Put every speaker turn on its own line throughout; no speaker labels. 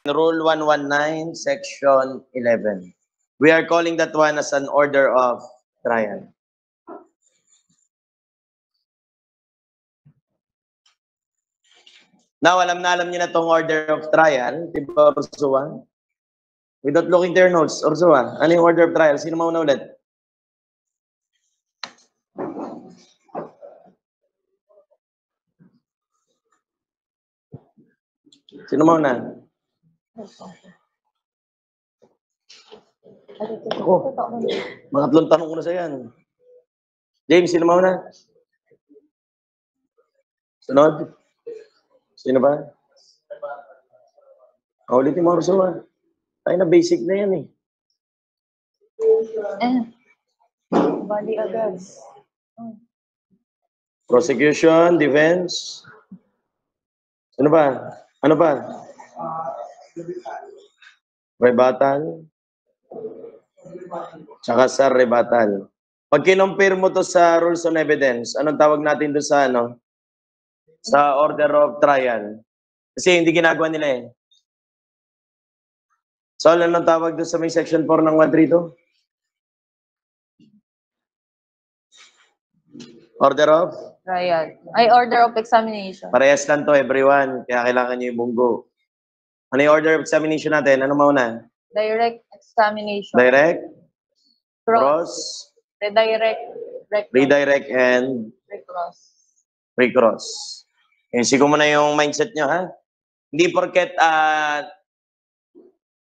Rule 119, Section 11. We are calling that one as an order of trial. Now, alam niyo na itong order of trial, di ba, Ursua? Without looking to your notes, Ursua, ano yung order of trial? Sino mauna ulit? Sino mauna? Ako, mga tatlong tanong ko na sa yan. James, sino mauna? Sunod? Sino ba? Ulitin mo, Ursua. Tayo na basic na yan eh.
Bali agad.
Prosecution, defense. Ano ba? Ano ba? Rebuttal. Tsaka sa rebuttal. Pag kinumpir mo to sa rules on evidence, anong tawag natin doon sa ano? Sa order of trial. Kasi hindi ginagawa nila eh. So, anong tawag doon sa may section 4 ng 132? Order of?
Trial. Ay, order of examination.
Parehas lang to, everyone. Kaya kailangan nyo yung bunggo. Ano yung order of examination natin? Ano mauna?
Direct examination.
Direct?
Cross.
Cross?
Redirect.
Redirect and
Recross.
recross. Sigo mo na yung mindset nyo, ha? Hindi porket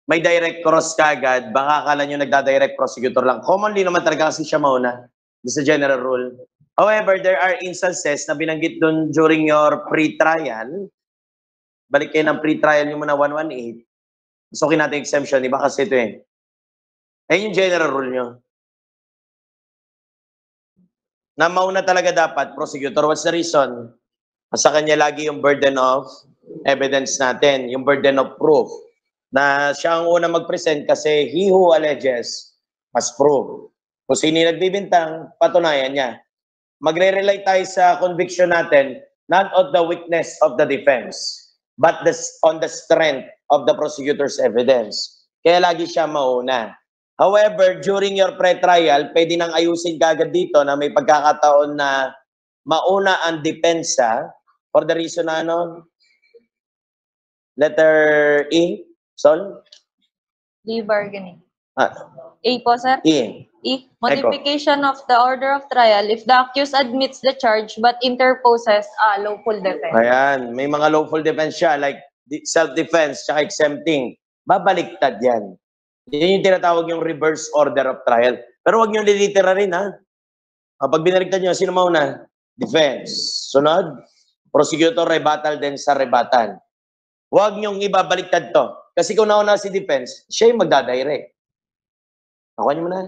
may direct cross kagad, baka akala nyo nagda-direct prosecutor lang. Commonly naman talaga kasi siya mauna. This is a general rule. However, there are instances na binanggit dun during your pre-trial. Balik kayo ng pre-trial nyo muna 118. Gusto natin exemption, iba kasi ito eh. Ayun yung general rule nyo. Na mauna talaga dapat, prosecutor. What's the reason? Sa kanya lagi yung burden of evidence natin, yung burden of proof. Na siya ang una mag-present kasi he who alleges must prove. Kung sino nagbibintang, patunayan niya. Magre-rely tayo sa conviction natin, not on the weakness of the defense, but on the strength of the prosecutor's evidence. Kaya lagi siya mauna. However, during your pre-trial, pwede nang ayusin kagad dito na may pagkakataon na mauna ang depensa for the reason na ano? Letter E? Sol?
Plea bargaining.
A
po, sir?
E.
Modification of the order of trial if the accused admits the charge but interposes a lawful defense.
Ayan, may mga lawful defense siya like self-defense tsaka exempting. Babaliktad yan. Yan yung tinatawag yung reverse order of trial. Pero wag niyo lilitera rin, ha? Pag binaliktad niyo, sino mauna? Defense. Sunod, prosecutor, rebuttal, then sa rebuttal. Huwag niyong ibabaliktad to. Kasi kung nauna si defense, siya yung magdadirect. Nakuha niyo muna.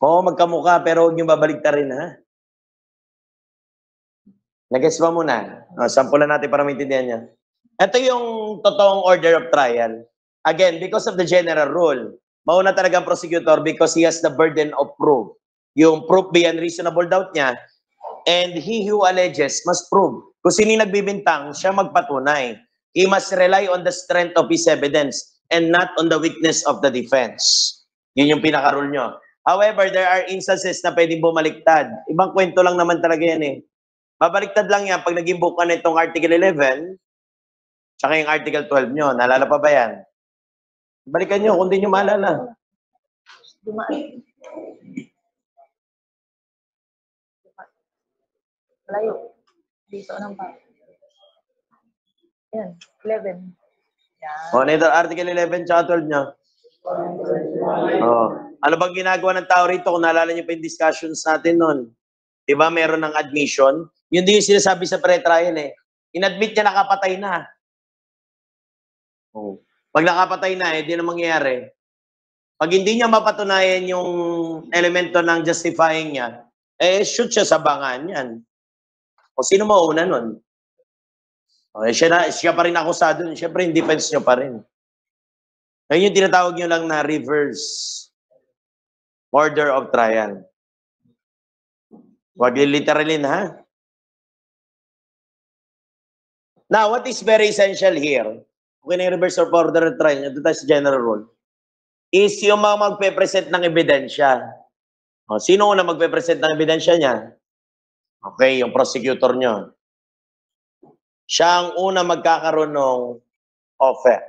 Oo, magkamukha, pero huwag niyong babaliktad rin, ha? Nag-guess ba muna? Sampulan natin para maintindihan niya. Ito yung totoong order of trial. Again, because of the general rule, mauna talaga ang prosecutor because he has the burden of proof. Yung proof beyond reasonable doubt niya, and he who alleges must prove. Kung sino nagbibintang, siya magpatunay. He must rely on the strength of his evidence and not on the weakness of the defense. Yun yung pinaka-rule nyo. However, there are instances na pwedeng bumaliktad. Ibang kwento lang naman talaga yan eh. Babaliktad lang yan pag naging book ka nitong Article 11, tsaka yung Article 12 nyo. Naalala pa ba yan? Balikan nyo kung di nyo maalala.
Layo. Dito ng pa. Yan, 11. Yan.
O, nito, Article 11 tsaka 12 nyo. Ano bang ginagawa ng tao rito? Kung naalala nyo pa yung discussions natin nun. Diba, meron ng admission. Yun din yung sinasabi sa pre-trial eh. In-admit niya nakapatay na. Pag nakapatay na, di na mangyayari. Pag hindi niya mapatunayan yung elemento ng justifying niya, shoot siya sa bangan yan. O sino mauna nun? Siya pa rin akusado. Siyempre, yung defense nyo pa rin. Ayun yung tinatawag nyo lang na reverse order of trial. Huwag literalin, ha? Now, what is very essential here? okay na yung reverse of order of trial, ito tayo sa general rule, is yung mga magpe-present ng ebidensya. O, sino una magpe-present ng ebidensya niya? Okay, yung prosecutor nyo. Siya ang una magkakaroon ng offer.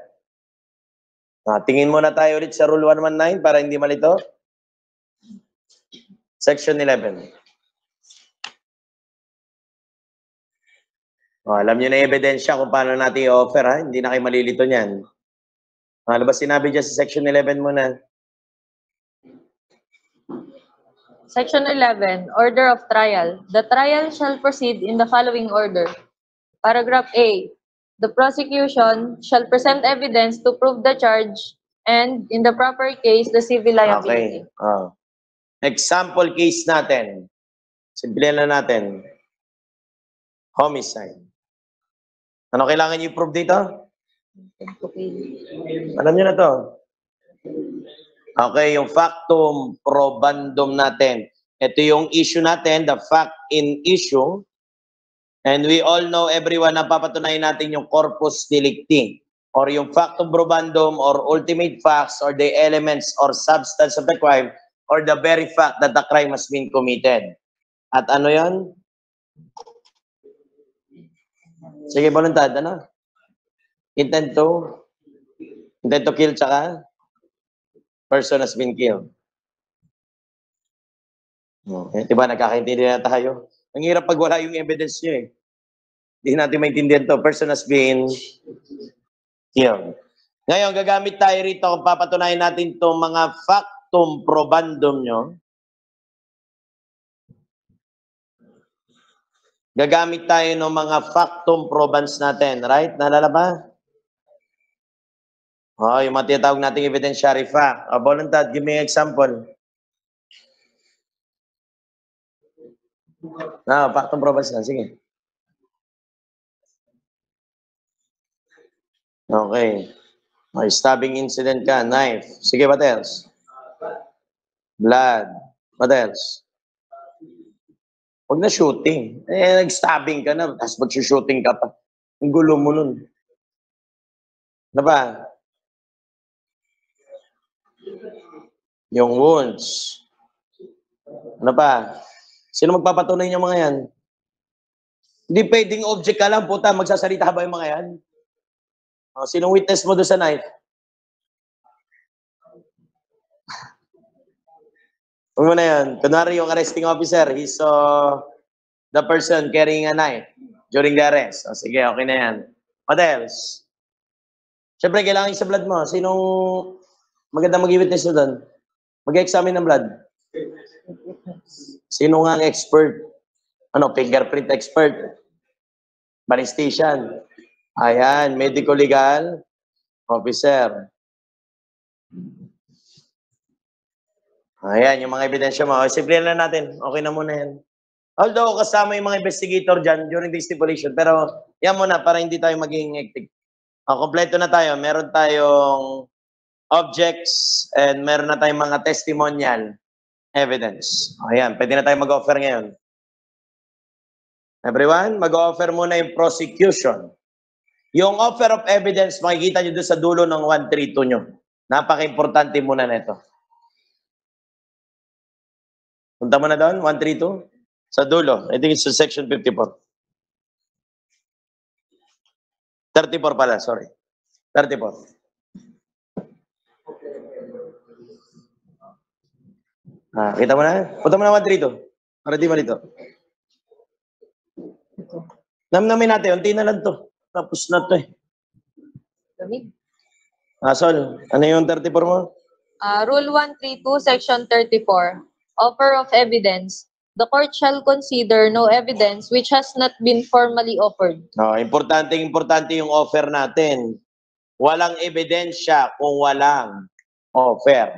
Tingin muna tayo ulit sa Rule 119 para hindi malito. Section 11. Alam niyo na yung ebidensya kung paano natin i-offer, ha? Hindi na kayo malilito niyan. Ano ba sinabi dyan sa Section 11 muna?
Section 11, Order of Trial. The trial shall proceed in the following order. Paragraph A. The prosecution shall present evidence to prove the charge and, in the proper case, the civil liability.
Okay. Example case natin. Simplihan na natin. Homicide. Ano kailangan niyo i-prove dito? Alam niyo na to. Okay, yung factum probandum natin. Ito yung issue natin, the fact in issue. And we all know, everyone, na papatunayan natin yung corpus delicti or yung factum probandum or ultimate facts or the elements or substance of the crime or the very fact that the crime has been committed. At ano yan? Sige, voluntad, ano? Intent to kill, tsaka person has been killed. Okay, diba, nagkakaintindihan na tayo. Ang hirap pag wala yung evidence nyo eh. Hindi natin maintindihan to. Person has been killed. Ngayon, gagamit tayo rito kung papatunayan natin itong mga factum probandum nyo. Gagamit tayo ng mga factum probans natin. Right? Naalala ba? Yung mga tinatawag nating evidentiary fact. Voluntad, give me an example. Factum probans na. Sige. Okay. Stabbing incident ka. Knife. Sige, what else? Blood. What else? Huwag na shooting. Nag-stabbing ka na, tapos mag-shooting ka pa. Ang gulo mo nun. Ano ba? Yung wounds. Ano pa? Sino magpapatunay yung mga yan? Hindi pwedeng object ka lang, puta. Magsasalita ba yung mga yan? Sinong witness mo doon sa knife? Huwag mo na yan. Kunwari yung arresting officer, he saw the person carrying a knife during the arrest. Sige, okay na yan. What else? Siyempre, kailangan yung sa blood mo. Sinong maganda mag-witness mo doon? Mag-examine ng blood. Sino nga ang expert? Fingerprint expert. Balistician. Ayan, medico-legal officer. Ayan, yung mga ebidensya mo. Simple lang natin. Okay na muna yan. Although, kasama yung mga investigator dyan during the stipulation. Pero, yan muna para hindi tayo maging hectic. Kompleto na tayo. Meron tayong objects and meron na tayong mga testimonial evidence. Ayan, pwede na tayo mag-offer ngayon. Everyone, mag-offer muna yung prosecution. Yung offer of evidence, makikita nyo doon sa dulo ng 132 nyo. Napaka-importante muna nito. Punta mo na doon, 132. Sa dulo. I think it's sa section 54. 34 pala, sorry. 34. Kita mo na? Punta mo na 132. Para di malito. Namnamin natin, unti na lang to. Tapos na to eh. Sol, ano yung 34 mo?
Rule 132, Section 34. Offer of evidence. The court shall consider no evidence which has not been formally offered.
Importante yung offer natin. Walang ebidensya kung walang offer.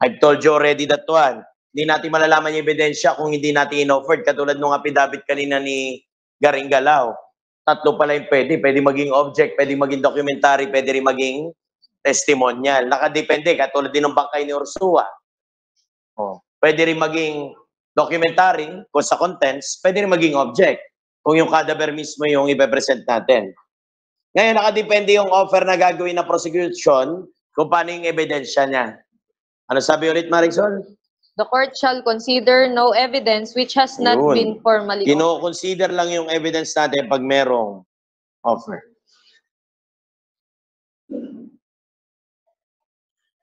I've told you already that one. Hindi natin malalaman yung ebidensya kung hindi natin in-offered. Katulad nung affidavit kanina ni Garing Galaw. 3 pala yung pwede. Pwede maging object, pwede maging documentary, pwede rin maging testimonial. Nakadepende. Katulad din ng bangkay ni Ursua. Pwede rin maging documentary kung sa contents, pwede rin maging object. Kung yung cadaver mismo yung ipepresent natin. Ngayon, nakadepende yung offer na gagawin na prosecution kung paano yung ebidensya niya. Ano sabi ulit, Marisol?
The court shall consider no evidence which has not
Yun.
been formally offered.
Kino-consider lang yung evidence natin pag merong offer.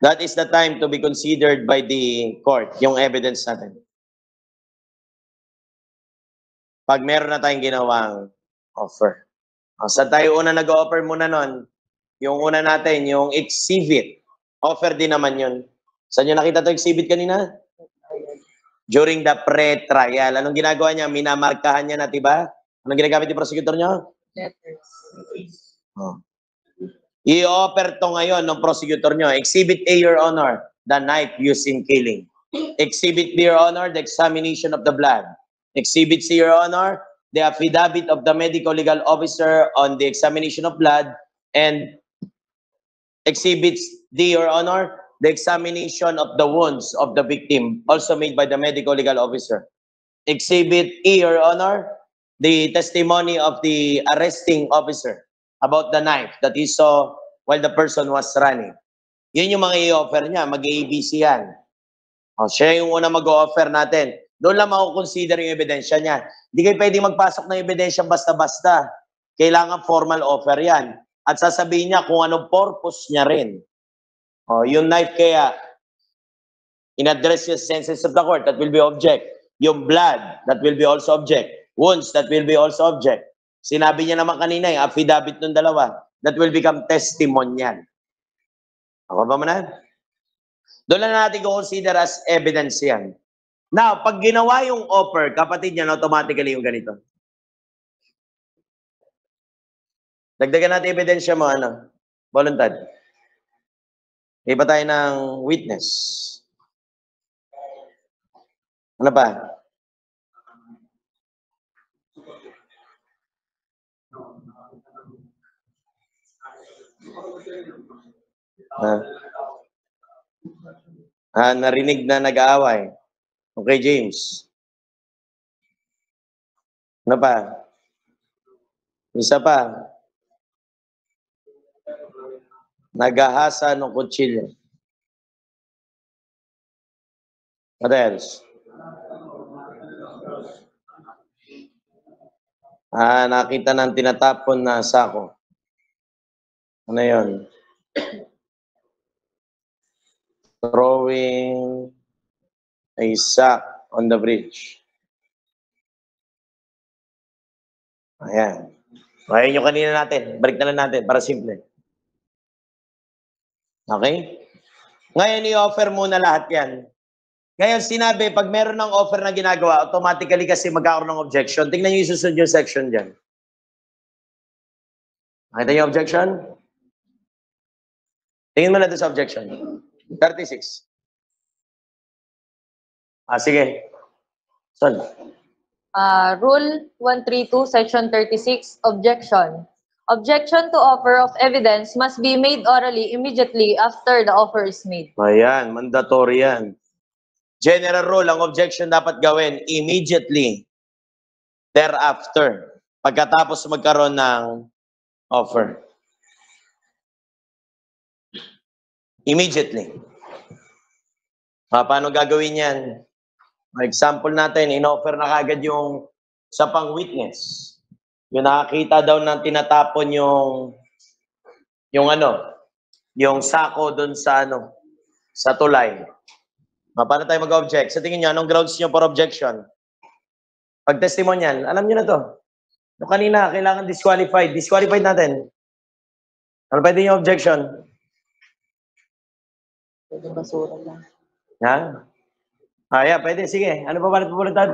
That is the time to be considered by the court, yung evidence natin. Pag meron na tayong ginawang offer. Saan tayo una nag-offer muna nun? Yung una natin, yung exhibit. Offer din naman yun. Saan nyo nakita ito exhibit kanina? During the pre-trial. Anong ginagawa niya? Minamarkahan niya na, diba? Anong ginagamit yung prosecutor niya?
Letters.
I-offer to ngayon ng prosecutor nyo. Exhibit A, Your Honor, the knife used in killing. Exhibit B, Your Honor, the examination of the blood. Exhibit C, Your Honor, the affidavit of the medical legal officer on the examination of blood. And Exhibit D, Your Honor, the examination of the wounds of the victim, also made by the medical legal officer. Exhibit E, Your Honor, the testimony of the arresting officer about the knife that he saw while the person was running. Yun yung mga i-offer niya, mag-ABC yan. Siya yung una mag-offer natin. Doon lang mako-consider yung ebidensya niya. Hindi kayo pwedeng magpasok ng ebidensya basta-basta. Kailangan formal offer yan. At sasabihin niya kung anong purpose niya rin. Yung knife kaya, in-address yung senses of the court, that will be object. Yung blood, that will be also object. Wounds, that will be also object. Sinabi niya naman kanina, yung affidavit ng dalawa, that will become testimonial. Ako ba mo na? Doon lang natin consider as evidence yan. Now, pag ginawa yung offer, kapatid niyan, automatically yung ganito. Dagdagan natin ebidensya mo, voluntad. Iba tayo ng witness. Ano pa? Narinig na nag-aaway. Okay, James. Ano pa? Isa pa. Nagahasa ng kutsilyo. What else? Nakita ng tinatapon na sako. Ano yun? Throwing a sack on the bridge. Ayan. Ayan yung kanina natin. Balik na lang natin para simple. Okay? Ngayon, i-offer muna lahat yan. Ngayon, sinabi, pag meron ng offer na ginagawa, automatically kasi magkakaroon ng objection. Tingnan nyo yung susunod yung section dyan. Nakita nyo yung objection? Tingin mo na doon sa objection. 36. Sige. Son.
Rule 132, Section 36, Objection. Objection to offer of evidence must be made orally immediately after the offer is made.
Ayan, mandatory yan. General rule, ang objection dapat gawin immediately thereafter, pagkatapos magkaroon ng offer. Immediately. Paano gagawin yan? Example natin, in-offer na kagad yung sa pang-witness. Yung nakakita daw ng tinatapon yung sako doon sa sa tulay. Paano tayo mag-object? Sa tingin niyo, anong grounds niyo for objection? Pag testimonial, alam niyo na to. Yung kanina, kailangan disqualified. Disqualified natin. Ano pwede yung objection?
Pwede basura lang.
Yeah, pwede. Sige. Ano pa ba voluntad?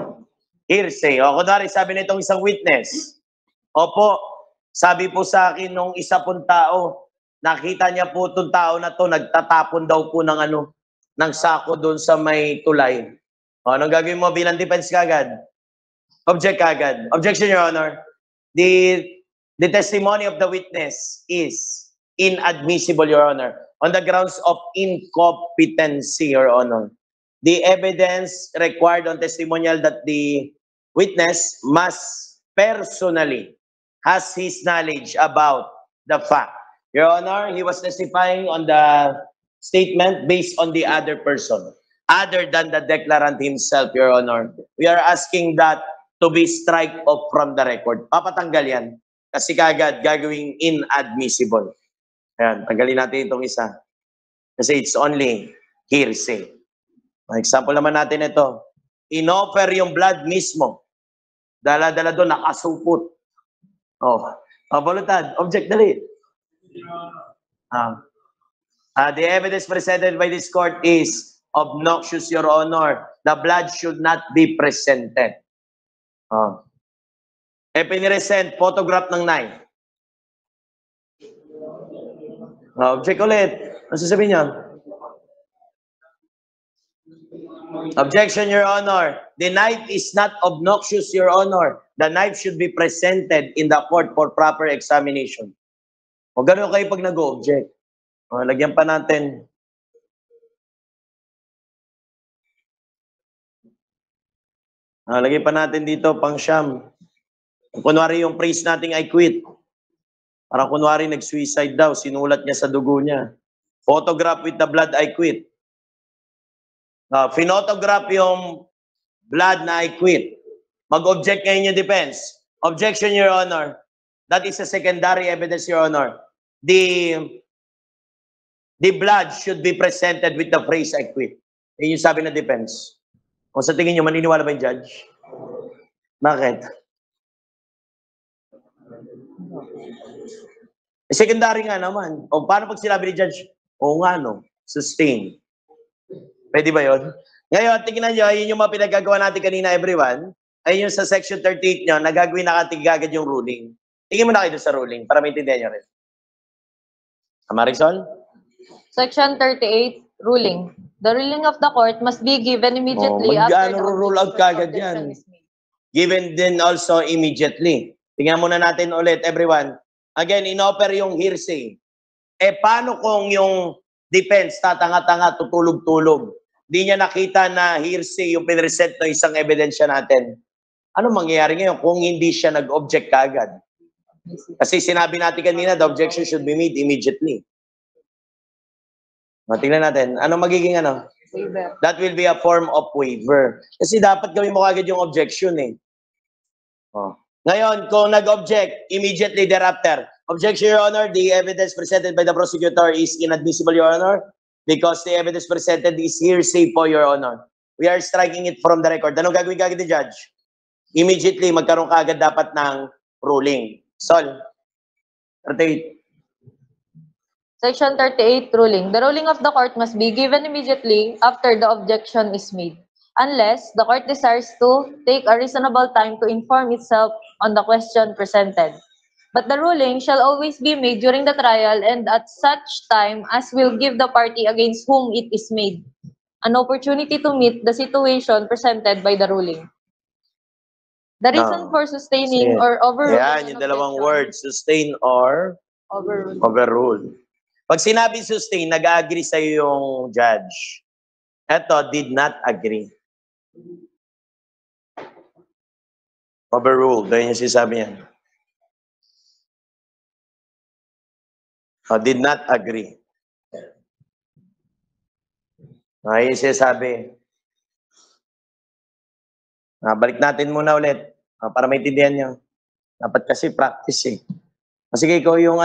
Hearsay. Kunwari, sabi na itong isang witness. Opo, sabi po sa akin nung isa pong tao, nakita niya po itong tao na to, nagtatapon daw po ng sako doon sa may tulay. Anong gagawin mo bilang defense kagad? Object kagad. Objection, Your Honor. The testimony of the witness is inadmissible, Your Honor, on the grounds of incompetency, Your Honor. The evidence required on testimonial that the witness must personally has his knowledge about the fact. Your Honor, he was testifying on the statement based on the other person, other than the declarant himself, Your Honor. We are asking that to be strike off from the record. Papatanggal yan. Kasi kagad gagawing inadmissible. Ayan, tanggalin natin itong isa. Kasi it's only hearsay. Example naman natin ito. In-offer yung blood mismo. Dala-dala doon, nakasupot. Voluntad, object dali. The evidence presented by this court is obnoxious, Your Honor. The blood should not be presented. Piniresent, photograph ng knife. Object ulit. Ano sasabihin niya? Objection, Your Honor. The knife is not obnoxious, Your Honor. The knife should be presented in the court for proper examination. O gano'n kayo pag nag-object. Lagyan pa natin. Lagyan pa natin dito, pang siyam. Kunwari yung priest nating I quit. Parang kunwari nag-suicide daw, sinulat niya sa dugo niya. Photograph with the blood I quit. Finotograph yung blood na I quit. Mag-object ngayon yung defense. Objection, Your Honor. That is a secondary evidence, Your Honor. The blood should be presented with the phrase I quit. Yun yung sabi ng defense. Kung sa tingin nyo, maniniwala ba yung judge? Bakit? Secondary nga naman. O paano pag sinabi ni judge? O nga no, sustain. Pwede ba yun? Ngayon, tingnan nyo, yun yung mga pinagagawa natin kanina, everyone. Ayun yung sa section 38 nyo, nagagawin na agad yung ruling. Tingin mo na kayo sa ruling para maintindihan nyo rin. Marisol?
Section 38, ruling. The ruling of the court must be given immediately after the
rule out kagad yan. Given din also immediately. Tingnan muna natin ulit, everyone. Again, in-offer yung hearsay. Paano kung yung defense, tatanga-tanga, tutulog-tulog? Di niya nakita na hearsay yung pinresent ng isang ebidensya natin. Ano mangyayari ngayon kung hindi siya nag-object kagad? Kasi sinabi natin kanina, the objection should be made immediately. Tingnan natin. Ano magiging ano?
Waiver.
That will be a form of waiver. Kasi dapat gawin mo kagad yung objection eh. Ngayon, kung nag-object, immediately thereafter, objection, Your Honor, the evidence presented by the prosecutor is inadmissible, Your Honor, because the evidence presented is hearsay po, Your Honor. We are striking it from the record. Anong gagawin kagad ni Judge? Immediately, magkaroon kagad dapat ng ruling. Sol, 38.
Section 38, ruling. The ruling of the court must be given immediately after the objection is made, unless the court desires to take a reasonable time to inform itself on the question presented. But the ruling shall always be made during the trial and at such time as will give the party against whom it is made an opportunity to meet the situation presented by the ruling. The reason for sustaining or overruling
yan, yung dalawang words, sustain or overrule. Pag sinabi sustain, nag-agree sa'yo yung judge. Eto, did not agree. Overrule. Doon yung sinasabi niya. Did not agree. Yung sinasabi. Balik natin muna ulit para maintindihan nyo. Dapat kasi practice eh. Sige, ikaw yung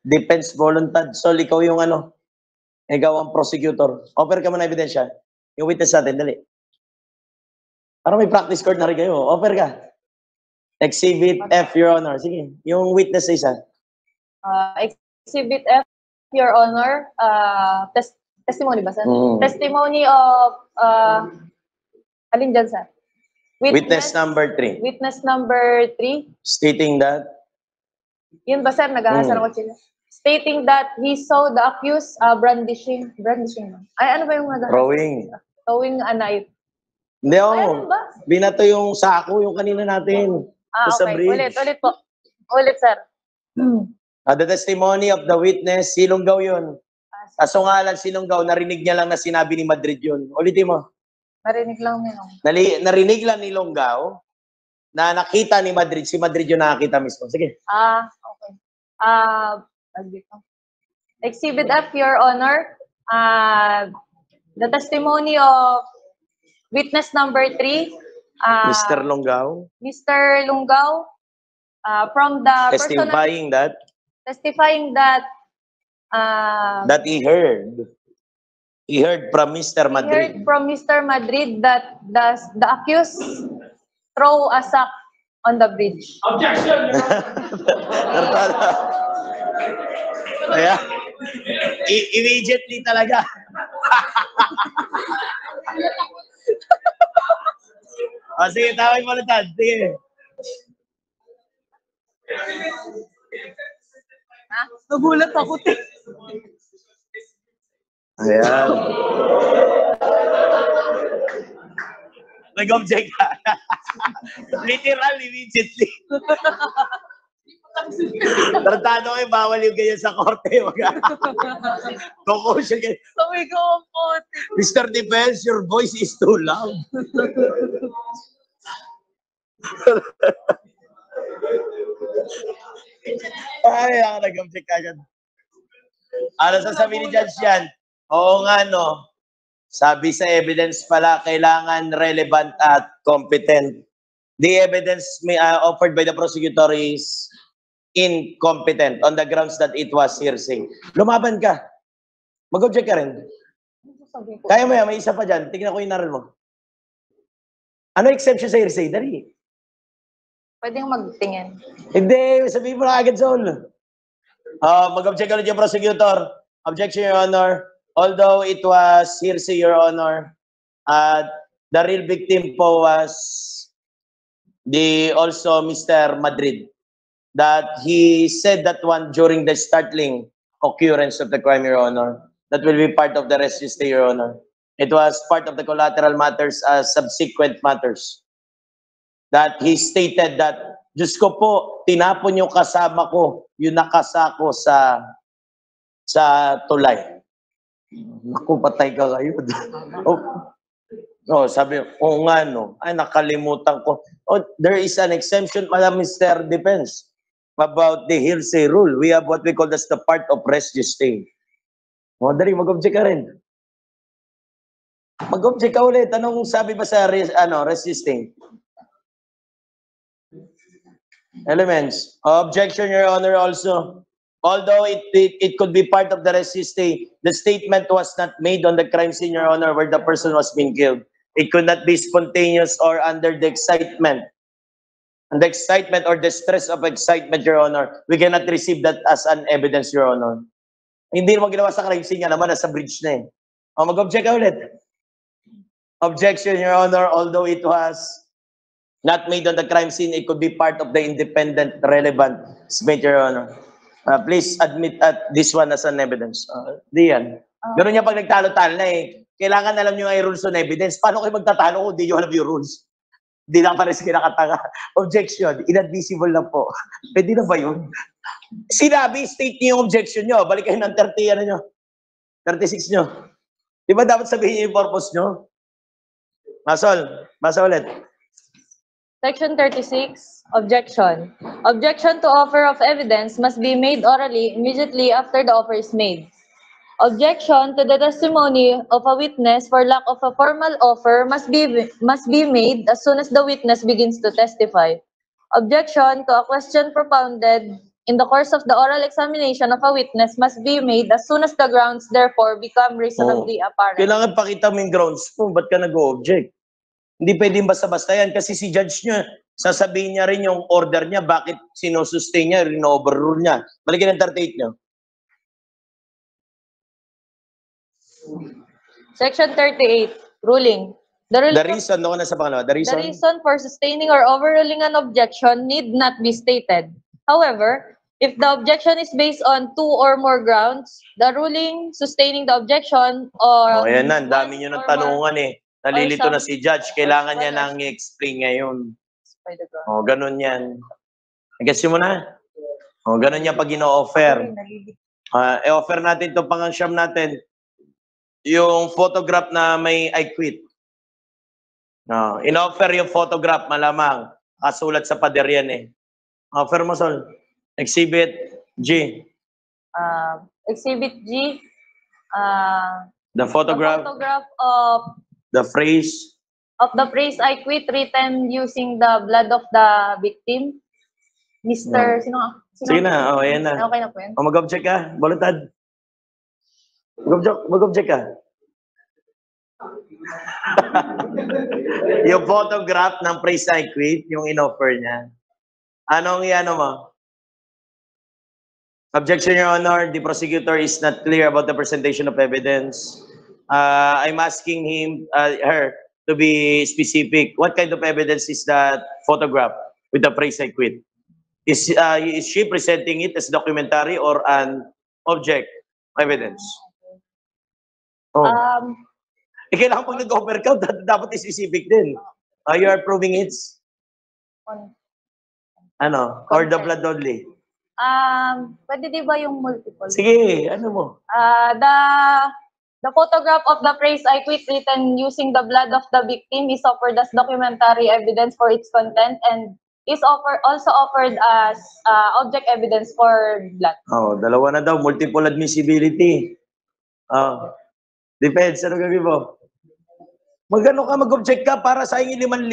defense voluntad. So, ikaw yung ikaw ang prosecutor. Offer ka mo na ebidensya. Yung witness natin, dali. Para may practice court na rin kayo. Offer ka. Exhibit F, Your Honor. Sige, yung witness sa isa.
Exhibit F, Your Honor. Testimony ba, sir? Testimony of, alin dyan, sir?
Witness number 3.
Witness number 3.
Stating that?
Yun ba, sir? Nag-aasar ako sila. Stating that he saw the accused brandishing. Ay, ano ba yung throwing a knife.
Hindi ako. Binato yung sako, yung kanina natin.
Okay. Ulit po. Ulit, sir.
The testimony of the witness, Silonggaw yun. Kaso nga lang, Silonggaw, narinig niya lang na sinabi ni Madrid yun. Ulitin mo.
Narinig lang nilong.
Narinig lang ni Longgaw na nakita ni Madrid. Si Madrid yung nakakita mismo. Sige.
Okay. Exhibit F, Your Honor, the testimony of witness number 3,
Mr. Longgao,
Mr. Lunggao, from the personal
testifying that
that
he heard from Mr.
he
Madrid.
heard from Mr. Madrid that the accused throw a sack on the bridge.
Objection!
Kaya, immediately talaga. Sige, tawag mo ulit. Sige.
Nagulat ako, te.
Ayan. Nag-object ka. Literal, immediately. Tratado kayo, bawal yung ganyan sa korte. Concussion kayo.
Sabi ko po,
Mr. Defense, your voice is too loud. Ay, ako nag-object ka dyan. Ano sasabihin ni Judge yan? Oo nga, no. Sabi sa evidence pala, kailangan relevant at competent. The evidence offered by the prosecutor is incompetent on the grounds that it was hearsay. Lumaban ka. Mag-object ka rin. Kaya mo yan, may isa pa dyan. Tingnan ko yung naral mo. Ano exception sa hearsay? Dali.
pwedeng magtingin.
Hindi, sabihin mo na agad, Sol. Mag-object ulit yung prosecutor. Objection, Your Honor. Although it was hearsay, Your Honor, the real victim po was also Mr. Madrid. That he said that one during the startling occurrence of the crime, Your Honor. That will be part of the res iste, Your Honor. It was part of the collateral matters as subsequent matters. That he stated that, Diyos ko po, tinapon yung kasama ko, yung nakasako sa tulay. Naku, patay ka kayo. Sabi, nga, no. Ay, nakalimutan ko. There is an exemption, Madam Mr. Defense, about the hearsay rule. We have what we call as the part of res geste. Dali, mag-object ka rin. Mag-object ka ulit. Anong sabi ba sa res geste? Elements. Objection, Your Honor, also. Although it could be part of the res geste, the statement was not made on the crime scene, Your Honor, where the person was being killed. It could not be spontaneous or under the excitement. And the excitement or the stress of excitement, Your Honor, we cannot receive that as an evidence, Your Honor. Hindi naman ginawa sa crime scene niya naman, nasa bridge na eh. Mag-object ka ulit. Objection, Your Honor, although it was not made on the crime scene, it could be part of the independent, relevant statement, Your Honor. Please admit this one as an evidence. Di yan. Gano'n niya pag nagtalo-talo na eh. Kailangan alam niyo ay rules on evidence. Paano kayo magtatalo kung di niyo alam yung rules? Di lang pares kinakatanga. Objection, inadmissible na po. Pwede na ba yun? Sinabi, state niyo yung objection niyo. Balik kayo ng 36 niyo. Di ba dapat sabihin niyo yung purpose niyo? Masol, basa ulit.
Section 36, objection. Objection to offer of evidence must be made orally immediately after the offer is made. Objection to the testimony of a witness for lack of a formal offer must be made as soon as the witness begins to testify. Objection to a question propounded in the course of the oral examination of a witness must be made as soon as the grounds therefore become reasonably apparent. Kailangan
pakita mo yung grounds mo, ba't ka nag-object? Hindi pwedeng basta-basta yan kasi si judge niya, sasabihin niya rin yung order niya, bakit sinusustain niya, rin-overrule niya. Balikin ang 38 niyo.
Section 38, ruling. The reason,
doon na sa pangalawa. The
reason for sustaining or overruling an objection need not be stated. However, if the objection is based on 2 or more grounds, the ruling sustaining the objection or...
ayan na, dami nyo ng tanungan eh. Nalilito na si judge. Kailangan niya nang i-explain ngayon. Ganun yan. I-guess mo na. Ganun yan pag ino-offer. I-offer natin itong pang-ansyam natin. Yung photograph na may I quit. In-offer yung photograph, malamang. Kasulat sa pader yan eh. Offer mo, Sol. Exhibit G.
Exhibit G,
The
the
photograph,
photograph
the phrase.
of the phrase I quit written using the blood of the victim. Mr. Sino?
Sige na, ayan na.
Okay na po yan.
Mag-object ka, Balutad. Mag-object ka. Yung photograph ng praise I quit, yung in-offer niya. Anong i-ano mo? Objection, Your Honor. The prosecutor is not clear about the presentation of evidence. I'm asking her to be specific. What kind of evidence is that photograph with the praise I quit? Is she presenting it as documentary or an object evidence? Oh. Kailangan pag nag-offer ka, dapat specific din. You are proving it's or the blood only?
Pwede di ba yung multiple?
Sige, ano mo?
The photograph of the phrase I quit written using the blood of the victim is offered as documentary evidence for its content and is also offered as object evidence for blood.
Oh, dalawa na daw, multiple admissibility. Depends, ano gagawin mo? Mag-ano ka, mag-object ka para sa ingin 5,000.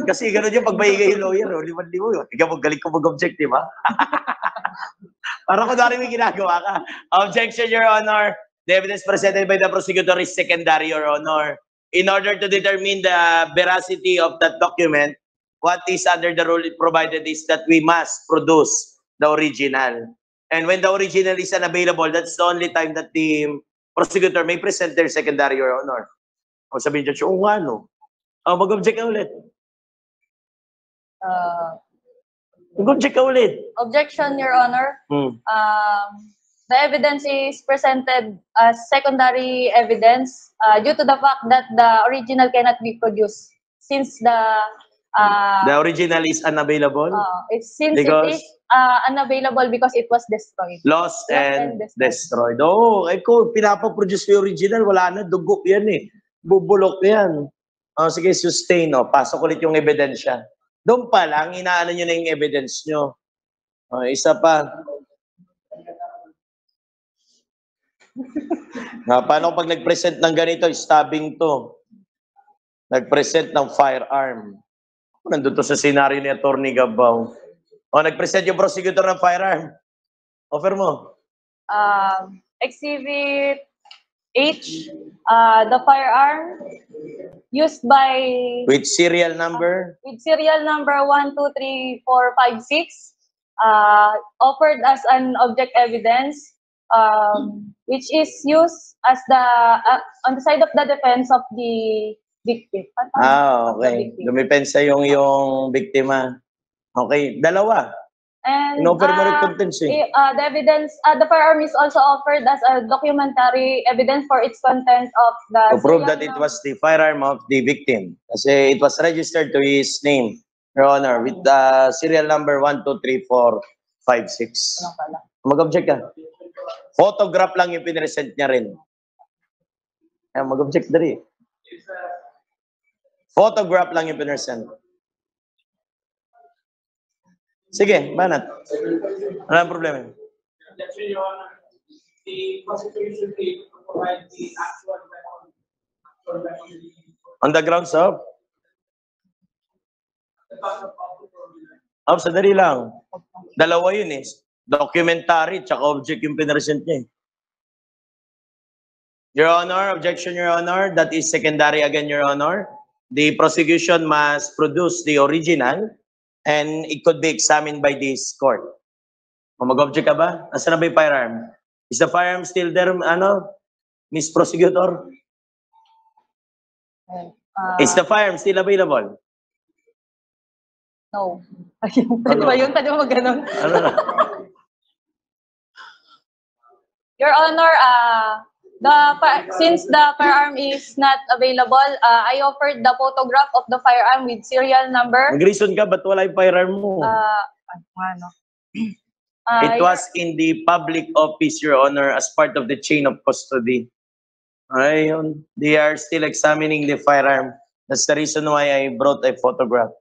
Kasi gano'n yung pagbayigay yung lawyer, 5,000. Ikaw magaling ko mag-object, di ba? Para kunwari may ginagawa ka. Objection, Your Honor. The evidence presented by the prosecutor is secondary, Your Honor. In order to determine the veracity of that document, what is under the rule provided is that we must produce the original. And when the original is unavailable, that's the only time that the prosecutor may present their secondary, Your Honor. O sabihin dyan, oo nga, no? Mag-object ka ulit. Mag-object ka ulit.
Objection, Your Honor. The evidence is presented as secondary evidence due to the fact that the original cannot be produced since the
original is unavailable?
It is unavailable because it was destroyed.
Lost and destroyed. Oh, ko pinapaproduce yung original, wala na, dugo yan eh. Bubulok yan. Sige, sustain. Pasok ulit yung ebidensya. Doon pa lang, inaano nyo na yung evidence nyo. Isa pa. Paano pag nag-present ng ganito, stabbing to. Nag-present ng firearm. Nandun to sa scenario ni Atty. Gabaw. Nag-present yung prosecutor ng firearm. Offer mo.
Exhibit H, the firearm used by...
With serial number?
With serial number 123456, offered as an object evidence, which is used as on the side of the defense of the victim.
Okay. Dumipensa yung biktima. Okay. Dalawa.
And
No permanent contents eh.
the evidence, the firearm is also offered as a documentary evidence for its content of the...
To prove that it was the firearm of the victim. Kasi it was registered to his name, Your Honor, with the serial number 123456. Mag-object ka. Photograph lang yung pinresent niya rin. Mag-object dari. Photograph lang yung pinresent. Sige, banat. Ano ang problema?
The prosecution should provide the actual weapon.
On the grounds of? Sandali lang. Dalawa yun eh. Documentary, tsaka object yung pinresent niya eh. Your Honor, objection, Your Honor. That is secondary again, Your Honor. The prosecution must produce the original and it could be examined by this court. Mag-object ka ba? Nasaan na ba yung firearm? Is the firearm still there, Miss Prosecutor? Is the firearm still available?
No. Pwede ba yun? Pwede ba mag-ganon?
Ano na?
Your Honor, since the firearm is not available, I offered the photograph of the firearm with serial number.
Mag-reason ka, ba't wala yung firearm mo? It was in the public office, Your Honor, as part of the chain of custody. Ayun. They are still examining the firearm. That's the reason why I brought a photograph.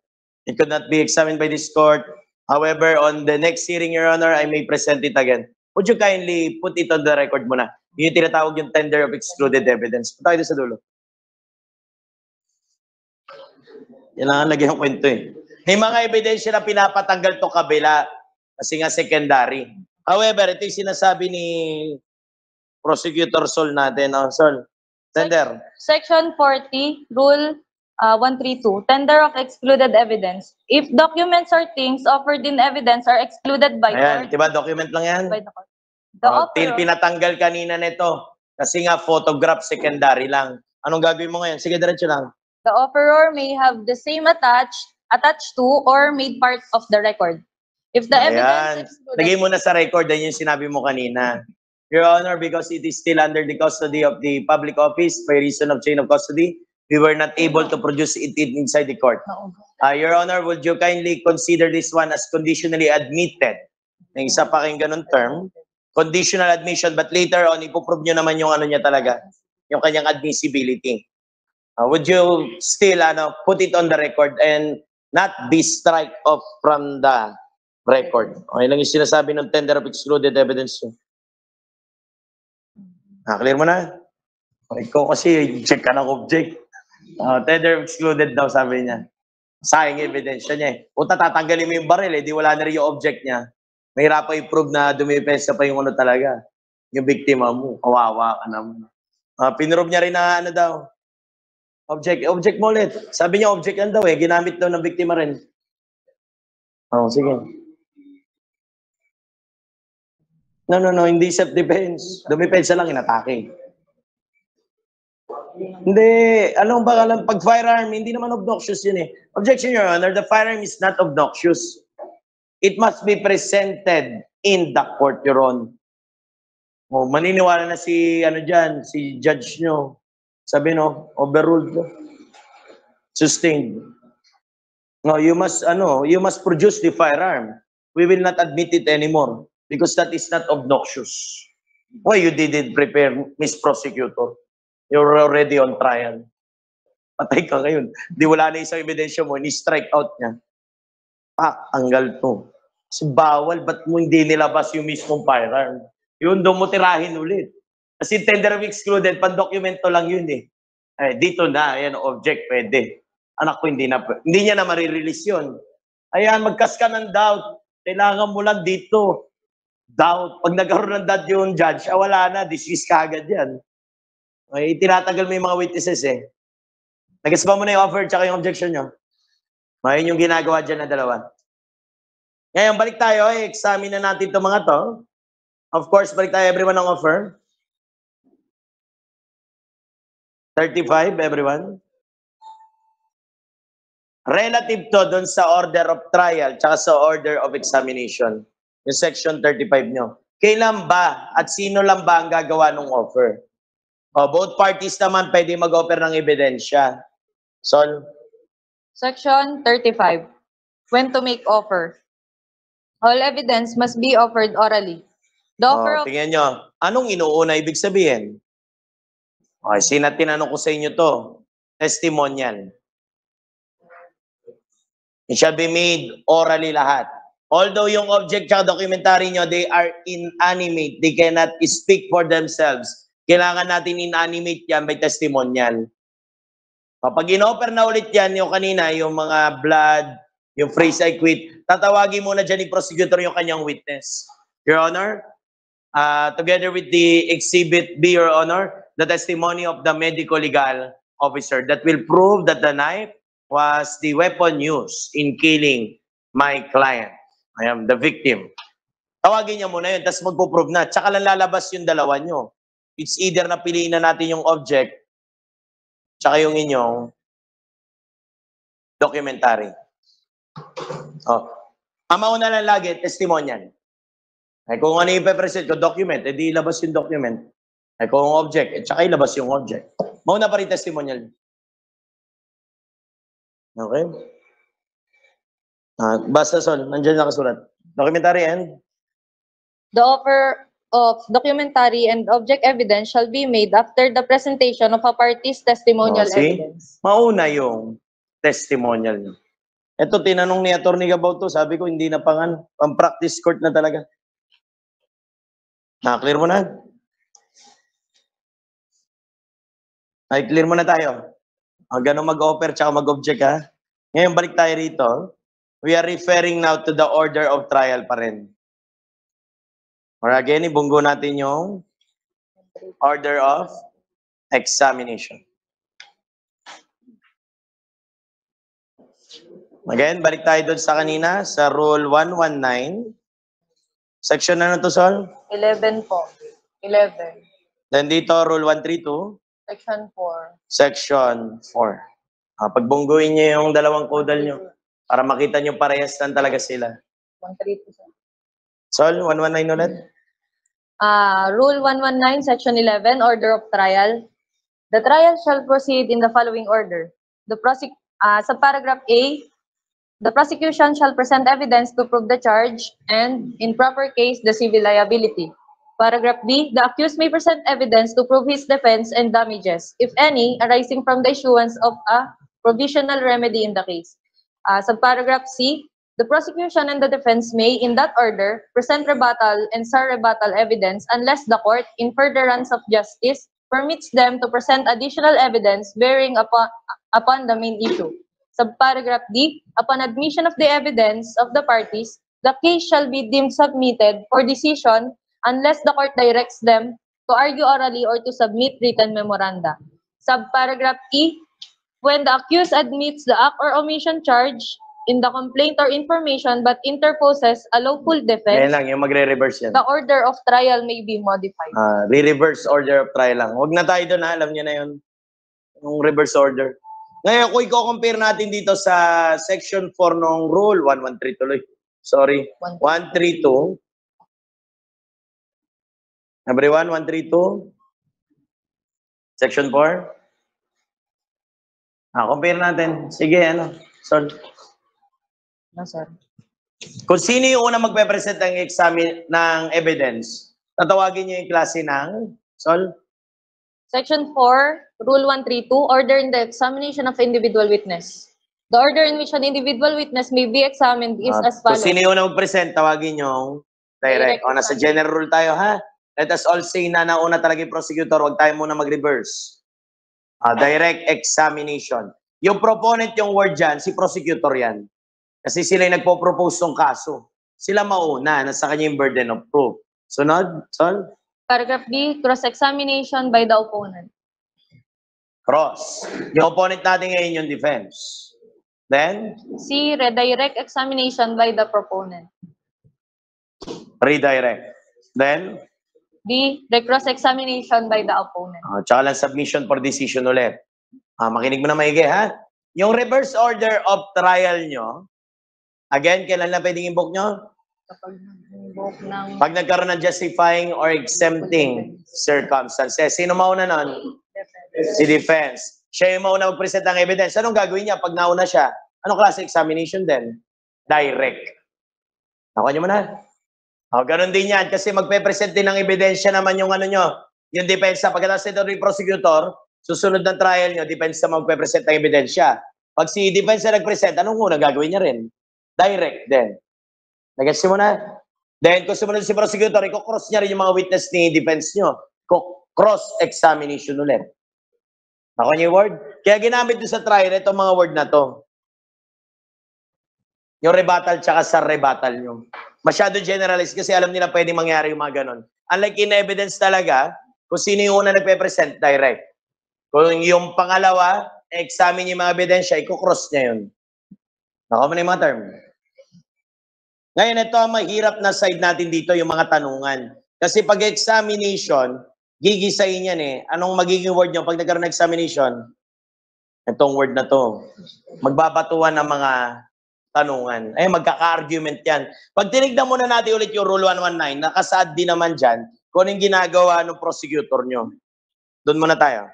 It could not be examined by this court. However, on the next hearing, Your Honor, I may present it again. would you kindly put it on the record muna? Yung tinatawag yung tender of excluded evidence. Punta kayo sa dulo. Yan lang ang lagyan ng kwento eh. May mga ebidensya na pinapatanggal to kabila kasi nga secondary. However, ito yung sinasabi ni Prosecutor Sol natin. Oh, Sol, tender.
Section 40, Rule 132, tender of excluded evidence. If documents or things offered in evidence are excluded by
Ayan,
court,
diba document lang yan?
by the court, the offeror,
Pinatanggal kanina nito kasi nga photograph secondary lang. Anong gagawin mo ngayon? Sige, diretso lang.
the offeror may have the same attached to or made part of the record. If the
Ayan.
evidence excluded,
Lagay mo na sa record, yan yung sinabi mo kanina. Your Honor, because it is still under the custody of the public office by reason of chain of custody, we were not able to produce it inside the court. Your Honor, would you kindly consider this one as conditionally admitted? Yung isa pa kayong ganun term, conditional admission, but later on, ipoprove nyo naman yung ano niya talaga, yung kanyang admissibility. Would you still put it on the record and not be strike off from the record? Okay lang yung sinasabi ng tender of excluded evidence. Clear mo na? Ikaw kasi, check ka ng object. Tender of excluded daw, sabi niya. Sayang ebidensya niya eh. Kung tatanggalin mo yung baril, di wala na rin yung object niya. Mahirap pa i-prove na dumipesa pa yung ano talaga. Yung biktima mo, kawawa ka naman. Pinrove niya rin na ano daw. Object mo ulit. Sabi niya object yan daw eh. Ginamit daw ng biktima rin. Sige. No, hindi self-defense. Dumipensa lang, inatake. Hindi, alam ba, pag firearm, hindi naman obnoxious yun eh. Objection, Your Honor, the firearm is not obnoxious. It must be presented in the court, Your Honor. Maniniwala na si, si judge nyo. Sabi overruled. Sustained. No, you must produce the firearm. We will not admit it anymore because that is not obnoxious. Why you didn't prepare, Miss Prosecutor? You're already on trial. Patay ka ngayon. Di wala na isang ebidensya mo, ni-strike out niya. Tanggal to. Kasi bawal, ba't mo hindi nilabas yung mismong firearm? Yun, doon mo tirahin ulit. Kasi tender of excluded, pan-dokumento lang yun eh. Dito na, ayan, object, pwede. Anak ko, hindi niya na marirelease yun. Ayan, magkas ka ng doubt. Kailangan mo lang dito. Doubt. Pag nagkaroon ng doubt yung judge, wala na, dismiss ka agad yan. Okay, tinatagal mo yung mga witnesses eh. Nag-ispa mo na yung offer tsaka yung objection nyo. Ayun yung ginagawa dyan na dalawa. Ngayon, balik tayo. Examine na natin itong mga to. Of course, balik tayo everyone ng offer. 35, everyone. Relative to dun sa order of trial tsaka sa order of examination. Yung section 35 nyo. Kailan ba at sino lang ba ang gagawa ng offer? Both parties naman pwede mag-offer ng ebidensya. Sol?
Section 35, when to make offer. All evidence must be offered orally. The offer of...
Tingnan nyo. Anong inuuna ibig sabihin? Okay, tinanong ko sa inyo to. Testimonial. It shall be made orally lahat. Although yung object at documentary nyo, they are inanimate. They cannot speak for themselves. Kailangan natin inanimate yan by testimonial. Kapag in-offer na ulit yan, yung kanina, yung mga blood, yung phrase I quit, tatawagin muna dyan ni prosecutor yung kanyang witness. Your Honor, together with the exhibit B, Your Honor, the testimony of the medical legal officer that will prove that the knife was the weapon used in killing my client. I am the victim. Tawagin niya muna yun, tapos magpo-prove na. Tsaka lang lalabas yung dalawa nyo. It's either na piliin na natin yung object, tsaka yung inyong documentary. Ang mauna lang lagi, testimonial. Kung ano yung present ko, document, edi ilabas yung document. Kung object, tsaka ilabas yung object. Mauna pa rin testimonial. Okay? Basta, Sol, nandiyan nakasulat. Documentary and?
The offer of documentary and object evidence shall be made after the presentation of a party's testimonial evidence.
Mauna yung testimonial niyo. Ito, tinanong ni Atty. Gabao to, sabi ko, hindi na pang practice court na talaga. Clear mo na? Ay, clear mo na tayo. Ganun mag-offer tsaka mag-object ha. Ngayon, balik tayo rito. We are referring now to the order of trial pa rin. Or again, ibunggo natin yung order of examination. Again, balik tayo doon sa kanina, sa Rule 119. Section na to, Sol?
11 po. 11.
Then dito, Rule 132.
Section 4.
Section 4. Pagbungguin niyo yung dalawang codal niyo para makita niyo parehas lang talaga sila.
132.
Sol, 119 ulit.
Rule 119, Section 11, Order of Trial. The trial shall proceed in the following order. Sa paragraph A, the prosecution shall present evidence to prove the charge and, in proper case, the civil liability. Paragraph B, the accused may present evidence to prove his defense and damages, if any, arising from the issuance of a provisional remedy in the case. Sa paragraph C, the prosecution and the defense may, in that order, present rebuttal and surrebuttal evidence unless the court, in furtherance of justice, permits them to present additional evidence bearing upon the main issue. Subparagraph D, upon admission of the evidence of the parties, the case shall be deemed submitted for decision unless the court directs them to argue orally or to submit written memoranda. Subparagraph E, when the accused admits the act or omission charge in the complaint or information but interposes a lawful defense,
Ngayon lang, yung magre-reverse yan.
the order of trial may be modified.
Re-reverse order of trial lang. Huwag na tayo doon, alam niyo na yun. Yung reverse order. Ngayon, kung i-compare natin dito sa Section 4 ng Rule 113 tuloy. Sorry. 132. Everyone, 132. Section 4. Compare natin. Sige, ano. Sol.
No, sir.
Kung sino yung una magpe-present ng evidence, tatawagin niyo yung klase ng Sol.
Section 4, Rule 132, order in the examination of individual witness. The order in which an individual witness may be examined is as
Kung
follows.
sino yung una mag-present, tawagin niyo direct. O, nasa general rule tayo, ha? Let us all say na nauna talaga yung prosecutor, huwag tayo muna mag-reverse. Direct examination. Yung proponent yung word dyan, si prosecutor yan. Kasi sila yung nagpo-propose ng kaso. Sila mauna, nasa kanya yung burden of proof. Sunod, Sol?
Paragraph B, cross-examination by the opponent.
Cross. Yung opponent natin ngayon yung defense. Then?
C, redirect examination by the proponent.
Redirect. Then?
D, cross-examination by the opponent.
Tsaka lang submission for decision ulit. Makinig mo na maigi, ha? Yung reverse order of trial nyo, again, kailan na pwedeng invoke nyo?
Kapag nag-invoke ng
Pag nagkaroon ng justifying or exempting circumstances. Sino mauna nun? Si defense. Siya yung mauna mag-present ng evidence. Anong gagawin niya pag nauna siya? Anong klase examination din? Direct. Nakuha niyo mo na? Ganun din yan. Kasi magpe-present din ng ebidensya naman yung ano nyo. Yung depensa. Pagkatapos ito rin prosecutor, susunod ng trial nyo, depensa magpe-present ng ebidensya. Pag si depensa nag-present, anong una gagawin niya rin? Direct din. Nag-gets mo na? Then, kung sumunod si prosecutor, i-cross niya rin yung mga witness ni defense nyo. Cross-examination ulit. Nakuha niyo yung word? Kaya ginamit doon sa trial, itong mga word na to. Yung rebuttal tsaka sa rebuttal nyo. Masyado generalized kasi alam nila pwede mangyari yung mga ganon. Unlike in evidence talaga, kung sino yung una nagpe-present, direct. Kung yung pangalawa, examine yung mga ebidensya, i-cross niya yun. Nakuha mo na yung mga term. Ngayon, ito ang mahirap na side natin dito, yung mga tanungan. Kasi pag examination, gigisayin yan eh. Anong magiging word nyo pag nagkaroon ng examination? Itong word na to. Magbabatuan ng mga tanungan. Magkaka-argument yan. Pag tinignan muna natin ulit yung Rule 119, nakasaad din naman dyan kung anong ginagawa ng prosecutor nyo. Doon muna tayo.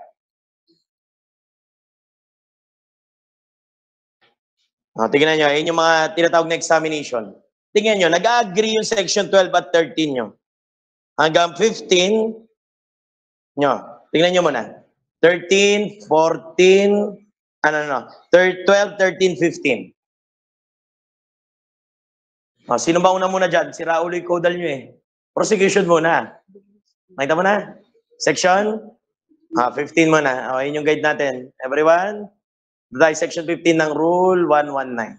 Tingnan nyo, yun yung mga tinatawag na examination. Tingnan nyo, nag-agree yung section 12 at 13 nyo. Hanggang 15 nyo. Tingnan nyo muna. 13, 14, 12, 13, 15. Sino ba una muna dyan? Si Raul yung codal nyo eh. Prosecution muna. Nakita mo na? Section 15 muna. O, yun yung guide natin. Everyone? Dahil section 15 ng Rule 119.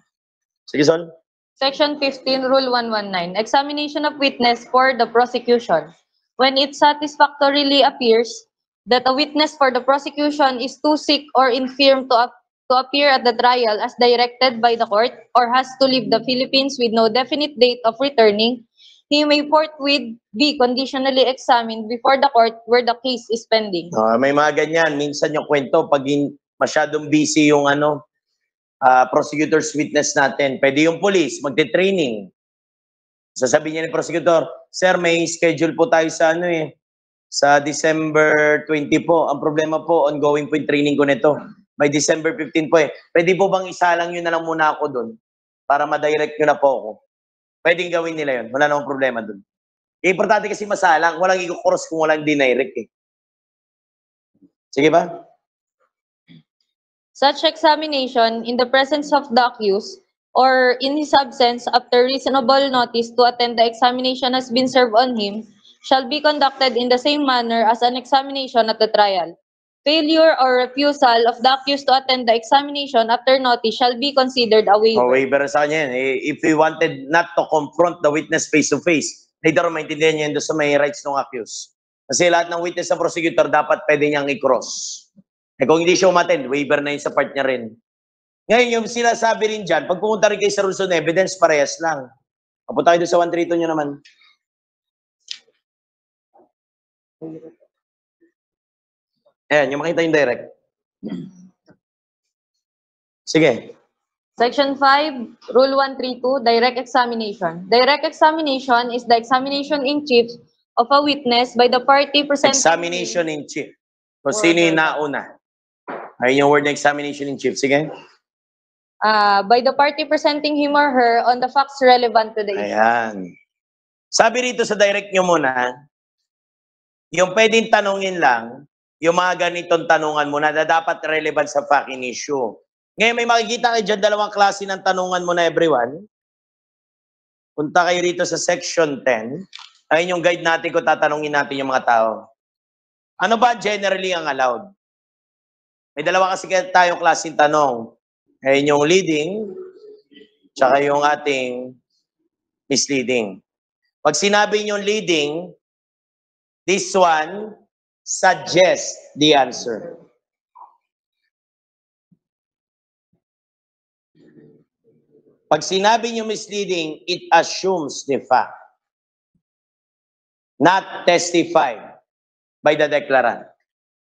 Sige, Sol.
Section 15, Rule 119. Examination of witness for the prosecution. When it satisfactorily appears that a witness for the prosecution is too sick or infirm to appear at the trial as directed by the court or has to leave the Philippines with no definite date of returning, he may forthwith be conditionally examined before the court where the case is pending.
May mga ganyan. Minsan yung kwento, pag masyadong busy yung prosecutor's witness natin, pwede yung police, magte-training. Sasabihin niya ni prosecutor, Sir, may schedule po tayo sa sa December 20 po. Ang problema po, ongoing po yung training ko nito. By December 15 po Pwede po bang isalang yun na lang muna ako dun para ma-direct nyo na po ako? Pwedeng gawin nila yun. Wala namang problema dun. Importante kasi masalang. Walang i-cross kung walang dinirect Sige ba?
Such examination in the presence of the accused or in his absence after reasonable notice to attend the examination has been served on him shall be conducted in the same manner as an examination at the trial. Failure or refusal of the accused to attend the examination after notice shall be considered a waiver.
Waiver sa kanya yan. If he wanted not to confront the witness face-to-face, later maintindihan niya yun doon sa may rights ng accused. Kasi lahat ng witness sa prosecutor dapat pwede niyang i-cross. Kung hindi siya umattend, waiver na yun sa part niya rin. Ngayon, yung sinasabi rin dyan, pag pumunta rin kayo sa rules on evidence, parehas lang. Papunta kayo doon sa 132 nyo naman. Ayan, yung makita yung direct. Sige.
Section 5, Rule 132, Direct Examination. Direct examination is the examination in chief of a witness by the party presenting...
Examination in chief. So, sino yung nauna? Ayun yung word na examination in chief. Sige.
By the party presenting him or her on the facts relevant to the issue.
Ayan. Sabi rito sa direct nyo muna, yung pwedeng tanungin lang, yung mga ganitong tanungan muna na dapat relevant sa fucking issue. Ngayon, may makikita kayo dyan dalawang klase ng tanungan muna, everyone. Punta kayo rito sa section 10. Ayun yung guide natin kung tatanungin natin yung mga tao. Ano ba generally ang allowed? May dalawa kasi tayong klaseng tanong. Ayun yung leading, tsaka yung ating misleading. Pag sinabi yung leading, this one suggests the answer. Pag sinabi nyo misleading, it assumes the fact, not testified by the declarant.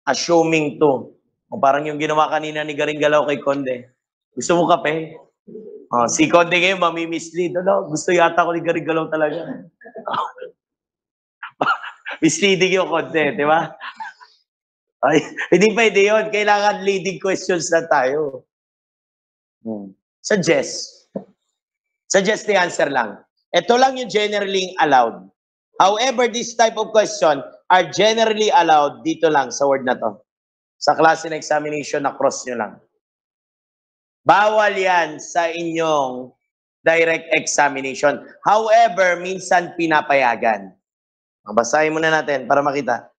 Assuming to. O parang yung ginawa kanina ni Garing Galaw kay Conde. Gusto mo kape? Si Conde ngayon, mami-mislead. Gusto yata ko ni Garing Galaw talaga. Misleading yung Conde, di ba? Ay, hindi pwede yun. Kailangan leading questions na tayo. Suggest. Suggest the answer lang. Ito lang yung generally allowed. However, this type of question are generally allowed dito lang sa word na to. Sa klase ng examination na cross nyo lang. Bawal yan sa inyong direct examination. However, minsan pinapayagan. Basahin muna natin para makita.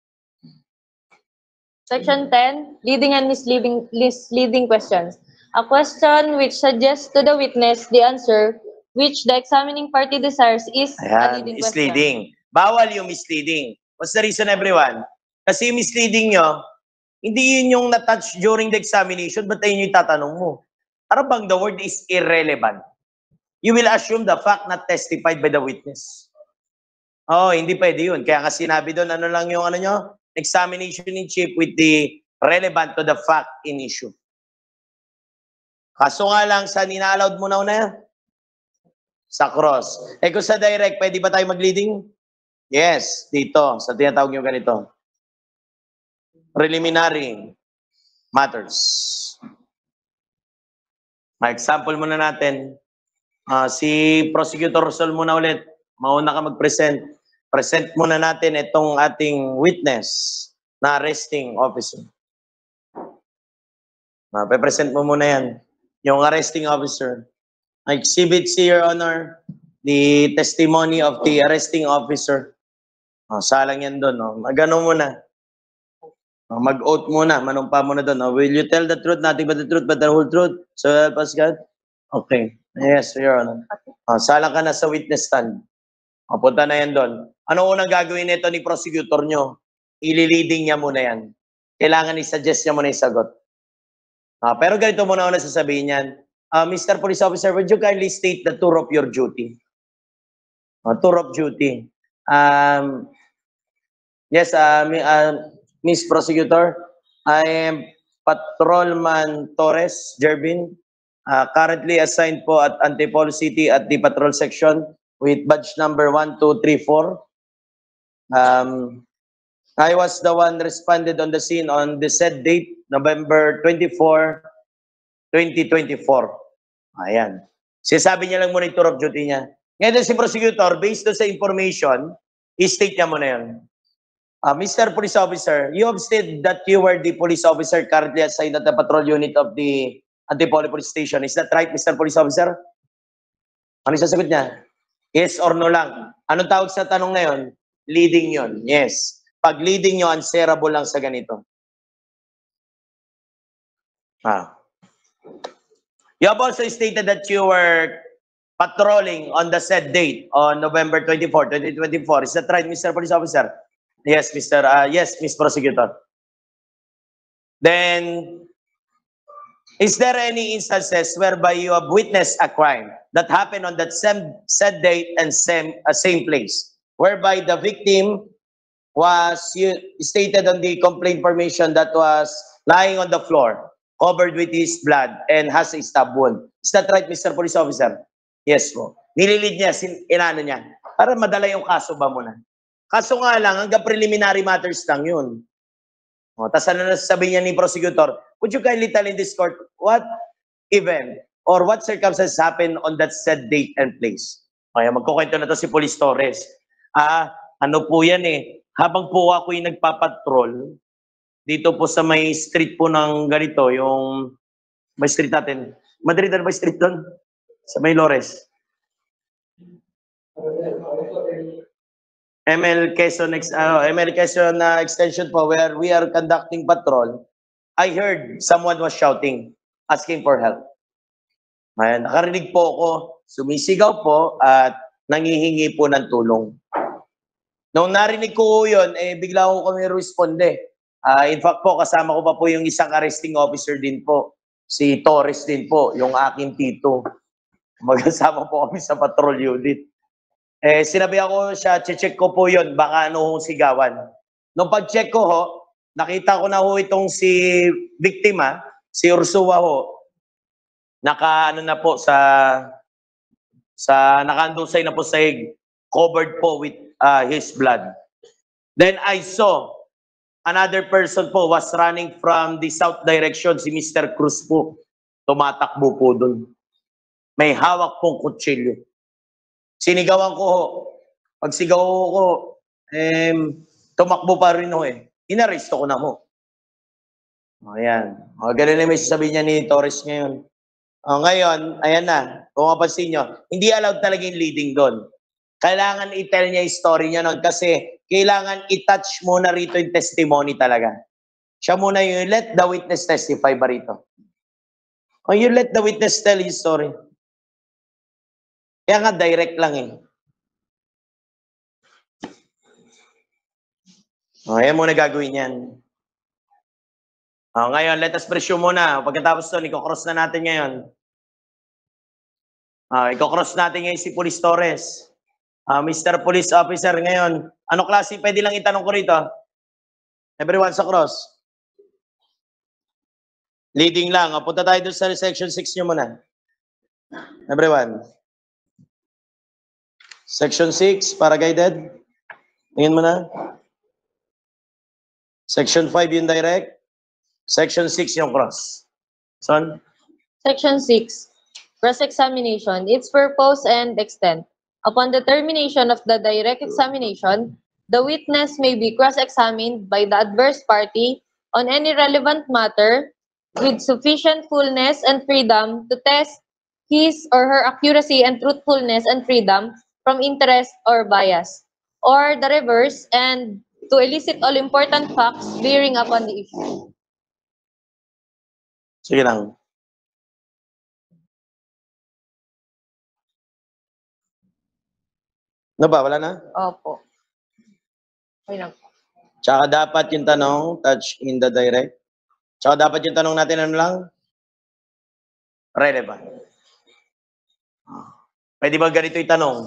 Section 10, Leading and Misleading Questions. A question which suggests to the witness the answer which the examining party desires is a leading question.
Misleading. Bawal yung misleading. What's the reason, everyone? Kasi yung misleading nyo, hindi yun yung na-touch during the examination, but ayun yung tatanong mo. Para bang the word is irrelevant? You will assume the fact not testified by the witness. Hindi pwede yun. Kaya kasi sinabi doon, ano lang yung examination in chief with the relevant to the fact in issue. Kaso nga lang, saan ina-allowed mo na yan? Sa cross. Kung sa direct, pwede ba tayo mag-leading? Yes, dito. Sa tinatawag nyo ganito. Preliminary matters. Example muna natin. Si Prosecutor Rosal muna ulit. Mauna ka mag-present. Present muna natin itong ating witness na arresting officer. Pe-present mo muna yan. Yung arresting officer. Exhibit C, Your Honor, the testimony of the arresting officer Salang yan doon. No? Mag-ano muna. Mag-oath muna. Manumpa muna doon. No? Will you tell the truth, nothing but the truth, but the whole truth? So help us God? Okay. Yes, Your Honor. Salang ka na sa witness stand. Punta na yan doon. Ano unang gagawin nito ni prosecutor nyo? Ililiding niya muna yan. Kailangan i-suggest niya muna yung sagot. Pero ganito muna ako sasabihin yan. Mr. Police Officer, would you kindly state the tour of your duty? Tour of duty. Yes, Miss Prosecutor, I am Patrolman Torres Jervin, currently assigned po at Antipolo City at the Patrol Section with badge number 1234. I was the one responded on the scene on the said date, November 24, 2024. Ayan. Sinasabi niya lang muna yung tour of duty niya. Ngayon si Prosecutor, based doon sa information, i-state niya muna yun. Mr. Police Officer, you have stated that you were the police officer currently assigned at the patrol unit of the Antipolo Police Station. Is that right, Mr. Police Officer? Ano yung sasagot niya? Yes or no lang. Anong tawag sa tanong na yun? Leading yun. Yes. Pag leading nyo, answerable lang sa ganito. You have also stated that you were patrolling on the said date on November 24, 2024. Is that right, Mr. Police Officer? Yes, yes, Miss Prosecutor. Then, is there any instances whereby you have witnessed a crime that happened on that said date and same place, whereby the victim was stated on the complaint information that was lying on the floor, covered with his blood, and has a stab wound? Is that right, Mr. Police Officer? Yes po. Nililid niya, inano niya, para madala yung kaso ba muna. Kaso nga lang, hanggang preliminary matters lang yun. Tapos ano nasasabi niya ni Prosecutor, would you kindly tell in this court what event or what circumstances happened on that said date and place? Kaya magkukwento na to si Police Torres. Ano po yan eh, habang po ako yung nagpapatrol, dito po sa may street po ng ganito, yung may street natin. Madrid, ano ba street doon? Sa may Lores. ML Quezon extension po, where we are conducting patrol. I heard someone was shouting, asking for help. Ayan, nakarinig po ako, sumisigaw po at nangihingi po ng tulong. Nung narinig ko yun, bigla ko kami responde. In fact po, kasama ko pa po yung isang arresting officer din po. Si Torres din po, yung aking tito. Magkasama po kami sa patrol unit. Sinabi ako siya, check ko po yun, baka ano hong sigawan. Nung pag-check ko ho, nakita ko na ho itong si biktima, si Ursua ho, naka-ano na po naka-andusay na po sa hig, covered po with his blood. Then I saw another person po was running from the south direction, si Mr. Cruz po. Tumatakbo po doon. May hawak pong kutsilyo. Sinigawan ko ho. Pag sigaw ko, tumakbo pa rin ho eh. Inaresto ko na ho. Ayan. Ganun na may sasabihin niya ni Torres ngayon. Ngayon, ayan na. Kung mapansin nyo, hindi allowed talaga yung leading doon. Kailangan i-tell niya yung story niya nun kasi kailangan i-touch muna rito yung testimony talaga. Siya muna yung let the witness testify ba rito? O you let the witness tell his story. Kaya nga direct lang eh. Ayan muna gagawin yan. Ngayon, let us presume muna. Pagkatapos doon, i-cross na natin ngayon. I-cross natin ngayon si Police Torres. Mr. Police Officer ngayon, ano klase pwede lang itanong ko rito? Everyone sa cross. Leading lang. Punta tayo doon sa section 6 nyo muna. Everyone. Section 6, para guided. Tingin mo na. Section 5 yung direct. Section 6 yung cross. Son?
Section 6. Cross-examination, its purpose and extent. Upon the termination of the direct examination, the witness may be cross-examined by the adverse party on any relevant matter with sufficient fullness and freedom to test his or her accuracy and truthfulness and freedom from interest or bias. or the reverse, and to elicit all important facts bearing upon the issue.
Sige lang. Ano ba? Wala na?
Opo. Okay lang po.
Tsaka dapat yung tanong, touch in the direct. Tsaka dapat yung tanong natin ano lang? Relevant. Pwede ba ganito yung tanong?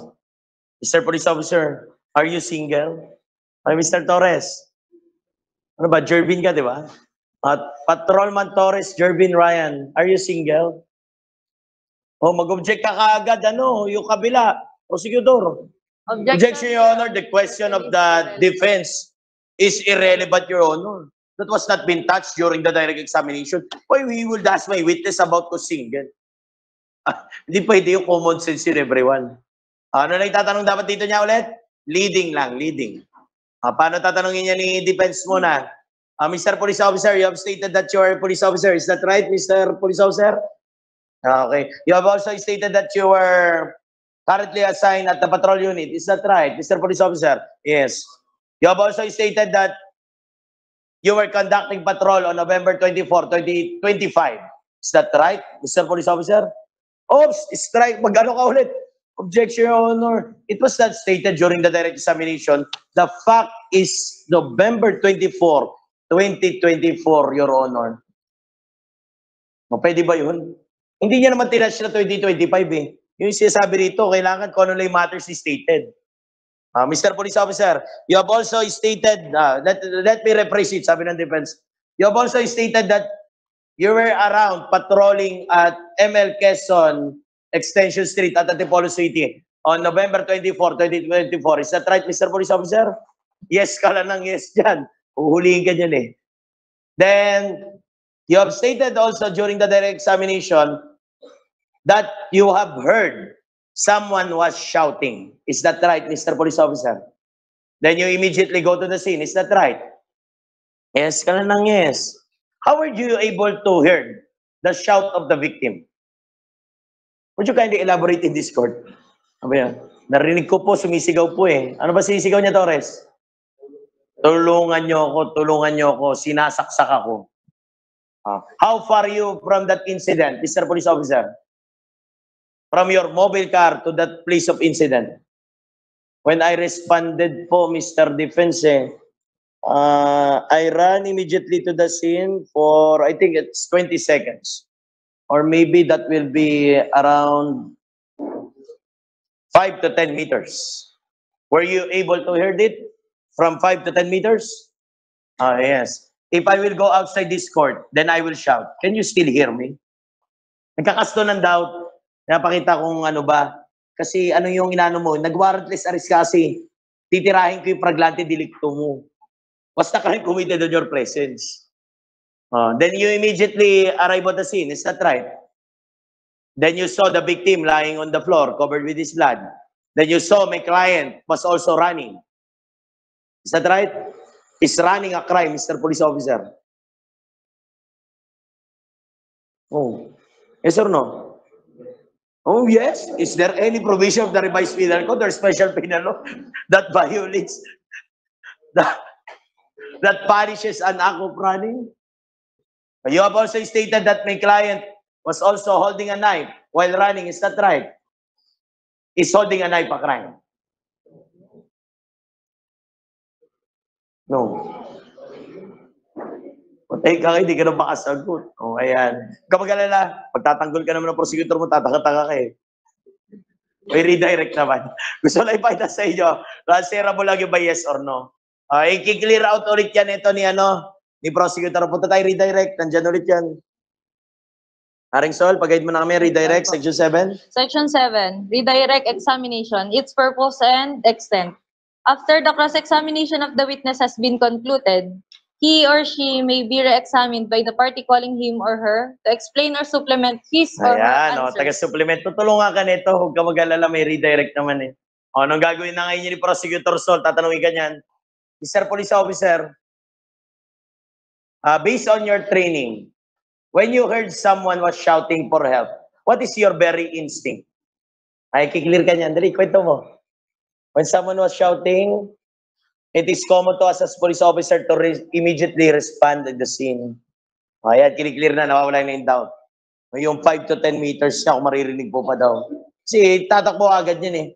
Mr. Police Officer, are you single? Ay, Mr. Torres. Ano ba? Jervin ka, di ba? At Patrolman Torres, Jervin Ryan, are you single? O mag-object ka kaagad, ano, yung kabila. Prosecutor. Objection, Your Honor. The question of the defense is irrelevant, Your Honor. That was not been touched during the direct examination. Why we will ask my witness about to single? Hindi pwede yung common sense in everyone. Ano na itatanong dapat dito niya ulit? Leading lang, leading. Paano tatanungin niya ni defense muna? Mr. Police Officer, you have stated that you are a police officer. Is that right, Mr. Police Officer? Okay. You have also stated that you were currently assigned at the patrol unit. Is that right, Mr. Police Officer? Yes. You have also stated that you were conducting patrol on November 24, 2025. Is that right, Mr. Police Officer? Oops, strike. Mag-ano ka ulit? Objection, Your Honor. It was not stated during the direct examination. The fact is November 24, 2024, Your Honor. Pwede ba yun? Hindi niya naman tinatch na 2025 eh. Yung sinasabi rito, kailangan kung ano lang matters is stated. Mr. Police Officer, you have also stated, let me rephrase it, sabi ng defense. You have also stated that you were around patrolling at ML Quezon Extension Street at Antipolo City on November 24, 2024. Is that right, Mr. Police Officer? Yes ka lang ng yes dyan. Uhulihin ka dyan eh. Then, you have stated also during the direct examination that you have heard someone was shouting. Is that right, Mr. Police Officer? Then you immediately go to the scene. Is that right? Yes ka lang ng yes. How were you able to hear the shout of the victim? Would you kindly elaborate in this court? Narinig ko po, sumisigaw po eh. Ano ba sinisigaw niya, Torres? Tulungan niyo ako, sinasaksak ako. How far are you from that incident, Mr. Police Officer? From your mobile car to that place of incident? When I responded po, Mr. Defense, I ran immediately to the scene for, I think it's 20 seconds. Or maybe that will be around 5 to 10 meters. Were you able to hear it from 5 to 10 meters? Yes. If I will go outside this court, then I will shout. Can you still hear me? Nagkakasto ng doubt. Napakita kung ano ba. Kasi ano yung inano mo, nag-warrantless arrest kasi. Titirahin ko yung flagrante delicto mo. Basta ka rin committed on your presence. Then you immediately arrive at the scene. Is that right? Then you saw the victim lying on the floor, covered with his blood. Then you saw my client was also running. Is that right? Is running a crime, Mr. Police Officer? Oh. Yes or no? Oh, yes. Is there any provision of the revised penal code or special penal law that violates, that punishes an act of running? You have also stated that my client was also holding a knife while running. Is that right? Is holding a knife a crime? No. Patay ka, hindi ka na makasagot. O, ayan. Kapag alala, pagtatanggol ka naman ng prosecutor mo, tataka-taka ka eh. May redirect naman. Gusto lang ipakita sa inyo, answerable lang yung ba yes or no. I-clear out ulit yan ito ni prosecutor. Punta tayo redirect. Nandyan ulit yan. Haring Sol, pag-guide mo na kami, redirect, section 7.
Section 7, redirect examination, its purpose and extent. After the cross-examination of the witness has been concluded, he or she may be re-examined by the party calling him or her to explain or supplement his or her answers.
Taga-supplement. Tutulungan ka nito. Huwag ka mag-alala, may redirect naman eh. Anong gagawin na ngayon ni Prosecutor Sol? Tatanungin ka niyan. Mr. Police Officer, based on your training, when you heard someone was shouting for help, what is your very instinct? Ay, kiklear ka niyan. Dali, kwento mo. When someone was shouting, it is common to us as police officer to immediately respond at the scene. Ayan, kiniklear na, nawawala na yung doubt. Yung 5 to 10 meters siya, kung maririnig po pa daw. Kasi tatakbo agad yun eh.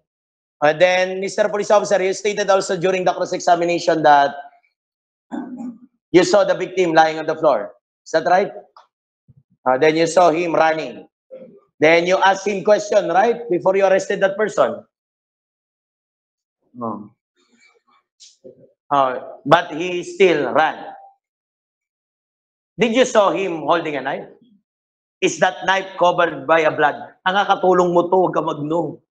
Then, Mr. Police Officer, you stated also during the cross-examination that you saw the victim lying on the floor. Is that right? Then you saw him running. Then you asked him question, right? Before you arrested that person. No. But he still ran. Did you saw him holding a knife? Is that knife covered by a blood? Ang kakatulong mo to, huwag ka mag-no.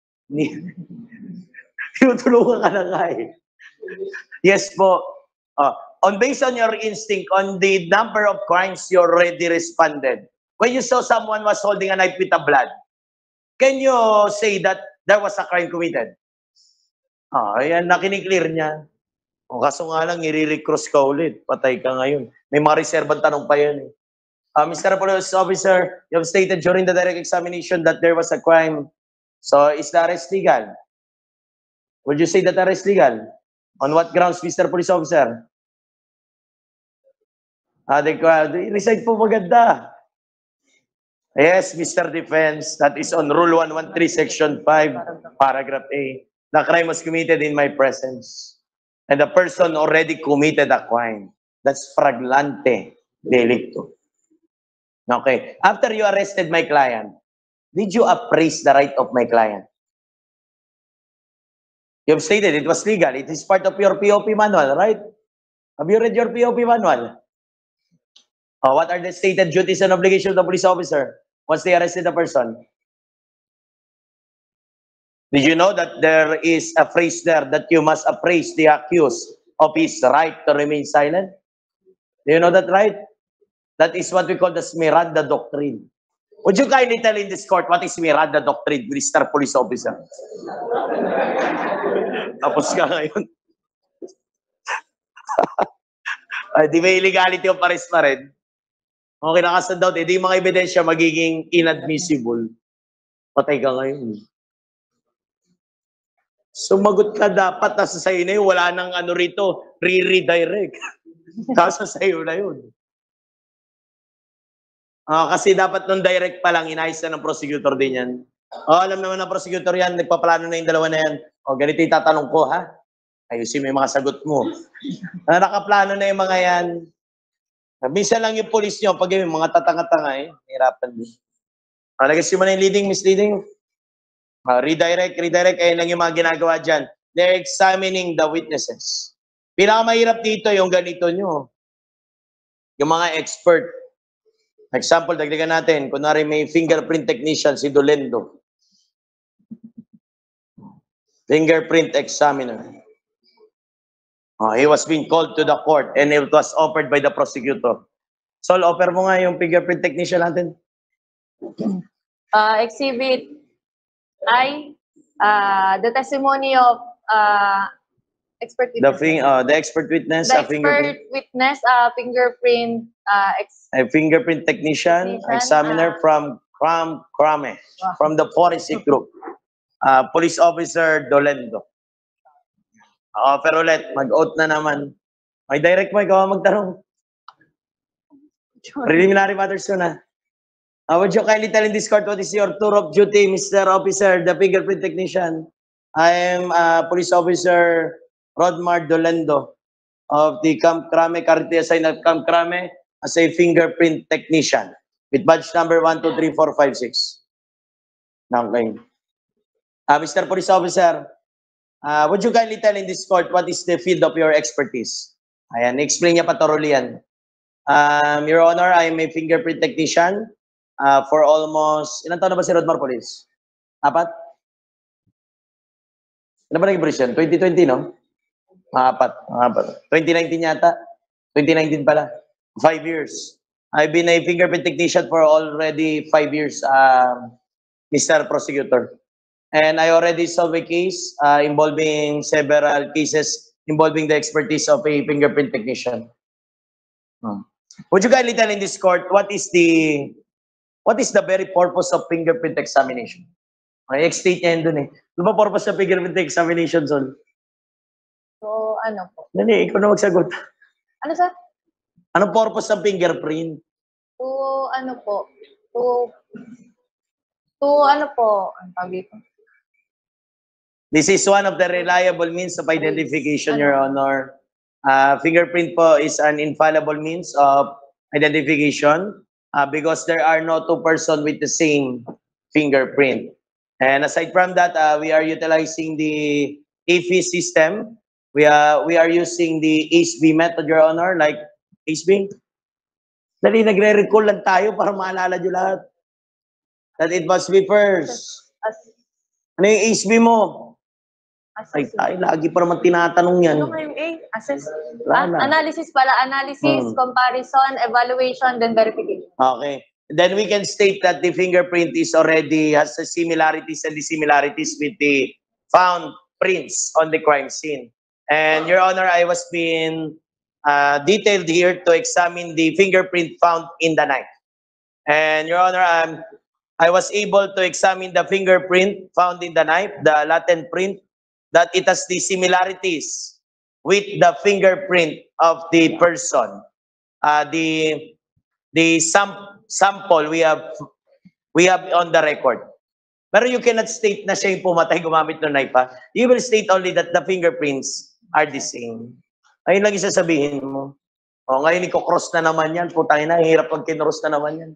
Tinutulungan ka na nga eh. Yes po. Based on your instinct, on the number of crimes you already responded, when you saw someone was holding a knife with a blood, can you say that there was a crime committed? Ayan, nakiniklear niya. Kaso nga lang, i-recross ka ulit. Patay ka ngayon. May mga reservang tanong pa yun eh. Mr. Police Officer, you have stated during the direct examination that there was a crime. So, is the arrest legal? Would you say that arrest legal? On what grounds, Mr. Police Officer? Recite po maganda. Yes, Mr. Defense, that is on Rule 113, Section 5, Paragraph A. The crime was committed in my presence. And the person already committed a crime. That's flagrante delicto. Okay. After you arrested my client, did you appraise the right of my client? You have stated it was legal. It is part of your POP manual, right? Have you read your POP manual? What are the stated duties and obligations of the police officer once they arrested the person? Did you know that there is a phrase there that you must appraise the accused of his right to remain silent? Do you know that, right? That is what we call the Miranda Doctrine. Would you kindly tell in this court what is Miranda Doctrine, Mr. Police Officer? Tapos ka ngayon. Di ba illegality of arrest pa rin? Kung kinakasan daw, di yung mga ebidensya magiging inadmissible. Patay ka ngayon. Sumagot ka dapat, nasa sa'yo na yun, wala nang ano rito, re-redirect. Kaso sa'yo na yun. Kasi dapat nung direct pa lang, inayos na ng prosecutor din yan. Alam naman ng prosecutor yan, nagpaplano na yung dalawa na yan. Ganito yung tatanong ko, ha? Ayusin mo yung mga sagot mo. Nakaplano na yung mga yan. Minsan lang yung police nyo, pag yung mga tatanga-tanga eh, hirapan din. Lagasin mo na yung leading, misleading. Redirect, ayun lang yung mga ginagawa dyan. They're examining the witnesses. Pinakamahirap dito yung ganito nyo. Yung mga expert. Example, dagdagan natin. Kunwari may fingerprint technician, si Dolendo. Fingerprint examiner. He was being called to the court and it was offered by the prosecutor. Sol, offer mo nga yung fingerprint technician natin.
Exhibit I, the testimony of expert witness.
The expert witness,
the expert witness, fingerprint
a fingerprint technician, examiner from Crame, from the forensic group. Police Officer Dolendo. Pero ulit, mag-out na naman. May direct mo, ikaw magtanong. Preliminary matters ko na. Would you kindly tell in this court what is your tour of duty, Mr. Officer, the fingerprint technician? I am Police Officer Rodmar Dolendo of the Camp Crame, currently assigned at Camp Crame as a fingerprint technician with badge number 123456. Okay. Mr. Police Officer, would you kindly tell in this court what is the field of your expertise? Ayan, explain niya pa thoroughly yan. Your Honor, I am a fingerprint technician for almost, ilan taon na ba si Rodmar Police? 4? Ilan ba naging police yan? 2020, no? 4. 2019 yata. 2019 pala. 5 years. I've been a fingerprint technician for already 5 years, Mr. Prosecutor. And I already solved a case involving several cases involving the expertise of a fingerprint technician. Would you kindly tell in this court what is the very purpose of fingerprint examination? May ex-state niya yun dun eh. Ano ba purpose ng fingerprint examination, Sol?
So, ano po?
Dali, ikaw na magsagot.
Ano, sir?
Anong purpose ng fingerprint?
To, ano po? To, ano po? Ang tawag dito?
This is one of the reliable means of identification, Your Honor. Fingerprint po is an infallible means of identification because there are no two persons with the same fingerprint. And aside from that, we are utilizing the AFI system. We are using the ACE-B method, Your Honor, like ACE-B. Dali, nagre-recall lang tayo para maalala nyo lahat. That it must be first. Ano yung ACE-B mo? Ay, tayo, lagi pa naman tinatanong yan.
Ano nga yung A? Assess?
Wala.
Analysis pala. Analysis, comparison, evaluation, then verification.
Okay. Then we can state that the fingerprint is already has the similarities and dissimilarities with the found prints on the crime scene. And Your Honor, I was being detailed here to examine the fingerprint found in the knife. And Your Honor, I was able to examine the fingerprint found in the knife, the latent print, that it has the similarities with the fingerprint of the person. The sample we have on the record. Pero you cannot state na siya yung pumatay gumamit ng knife, ha? You will state only that the fingerprints are the same. Ayun lang yung sasabihin mo. O, ngayon iko-cross na naman yan. Putang ina, hirap pag kinross na naman yan.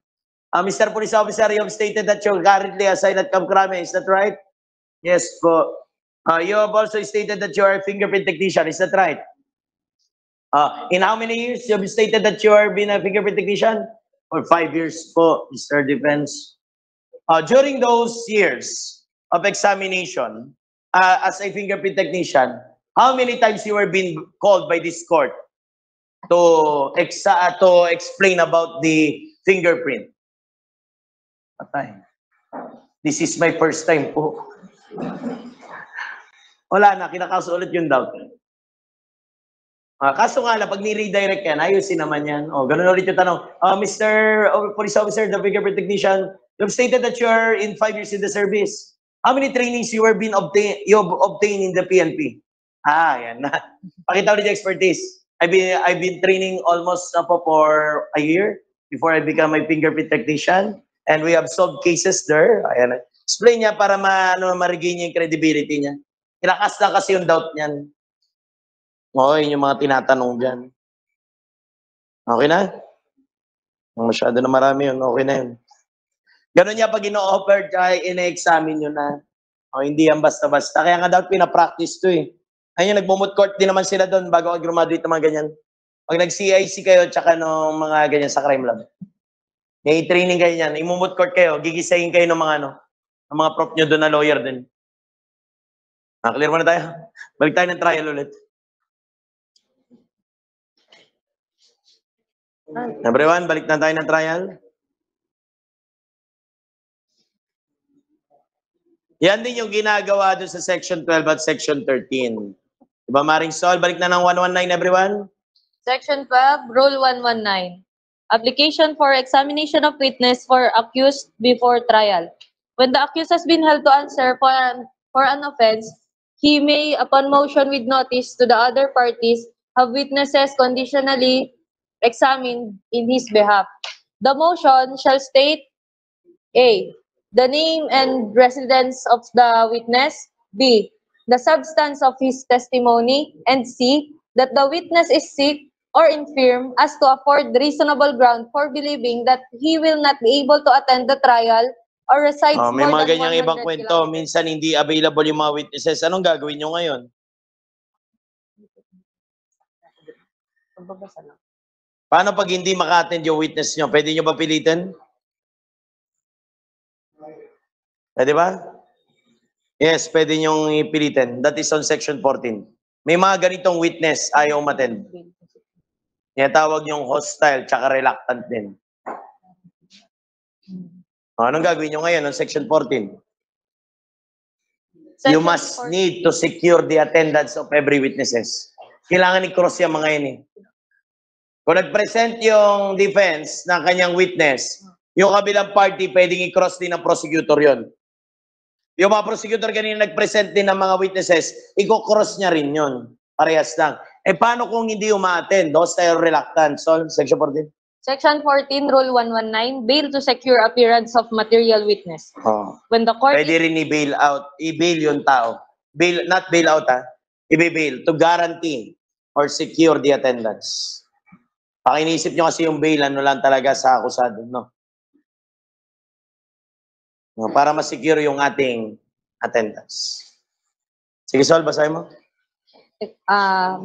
Mr. Police Officer, you have stated that you're currently assigned at Camp Crame. Is that right? Yes po. You have also stated that you are a fingerprint technician. Is that right? In how many years you have stated that you are been a fingerprint technician? For 5 years po, Mr. Defense. During those years of examination as a fingerprint technician, how many times you were being called by this court to explain about the fingerprint? Patay. This is my first time po. Wala na, kinakaso ulit yung doubt. Kaso nga lang, pag ni-redirect yan, ayusin naman yan. O, ganun ulit yung tanong. Mr. Police Officer, the fingerprint technician, you've stated that you are in 5 years in the service. How many trainings you have obtained in the PNP? Yan na. Pakita ulit yung expertise. I've been training almost for a year before I become a fingerprint technician. And we have solved cases there. Ayan. Explain niya para ma-regain niya yung credibility niya. Kinakas na kasi yung doubt niyan. Oo, yun yung mga tinatanong dyan. Okay na? Masyado na marami yun. Okay na yun. Ganun niya pag ino-offer, ina-examine nyo na. O, hindi yan basta-basta. Kaya nga dapat pinapractice to eh. Ayun, nagmumut court din naman sila doon bago graduate ng mga ganyan. Pag nag-CIC kayo, tsaka ng mga ganyan sa crime lab. May training kayo yan. Imumut court kayo, gigisahin kayo ng mga ng mga prof nyo doon na lawyer din. Clear mo na tayo? Balik tayo ng trial ulit. Number 1, balik na tayo ng trial. Yan din yung ginagawa doon sa section 12 at section 13. Diba, Maring Sol? Balik na ng 119, everyone.
Section 12, Rule 119. Application for examination of witness for accused before trial. When the accused has been held to answer for an offense, he may, upon motion with notice to the other parties, have witnesses conditionally examined in his behalf. The motion shall state A, the name and residence of the witness, B, the substance of his testimony, and C, that the witness is sick or infirm as to afford reasonable ground for believing that he will not be able to attend the trial or resides
May
more
mga
than
ganyang
100
ibang kwento.
kilometers.
Minsan hindi available yung mga witnesses. Anong gagawin nyo ngayon?
Pagbabasa lang.
Paano pag hindi maka-attend yung witness nyo? Pwede nyo ba pilitin? Pwede ba? Yes, pwede nyo ipilitin. That is on section 14. May mga ganitong witness ayaw umattend. Yan tawag yung hostile tsaka reluctant din. Anong gagawin nyo ngayon on section 14? You must need to secure the attendance of every witnesses. Kailangan i-cross yung mga yun eh. Kung nag-present yung defense ng kanyang witness, yung kabilang party pwedeng i-cross din ng prosecutor yon. Yung mga prosecutor kanina nag-present din ng mga witnesses, i-cross niya rin yun. Parehas lang. Eh, paano kung hindi umaattend? Hostile reluctant. So, section 14.
Section 14, Rule 119, bail to secure appearance of material witness.
Oh.
When the court
Pwede rin i-bail out. I-bail yung tao. Bail, not bail out, ha? I-bail to guarantee or secure the attendance. Pakinisip nyo kasi yung bail, ano lang talaga sa akusado, no? No, para ma-secure yung ating attendance. Sige, Sol, basahin mo.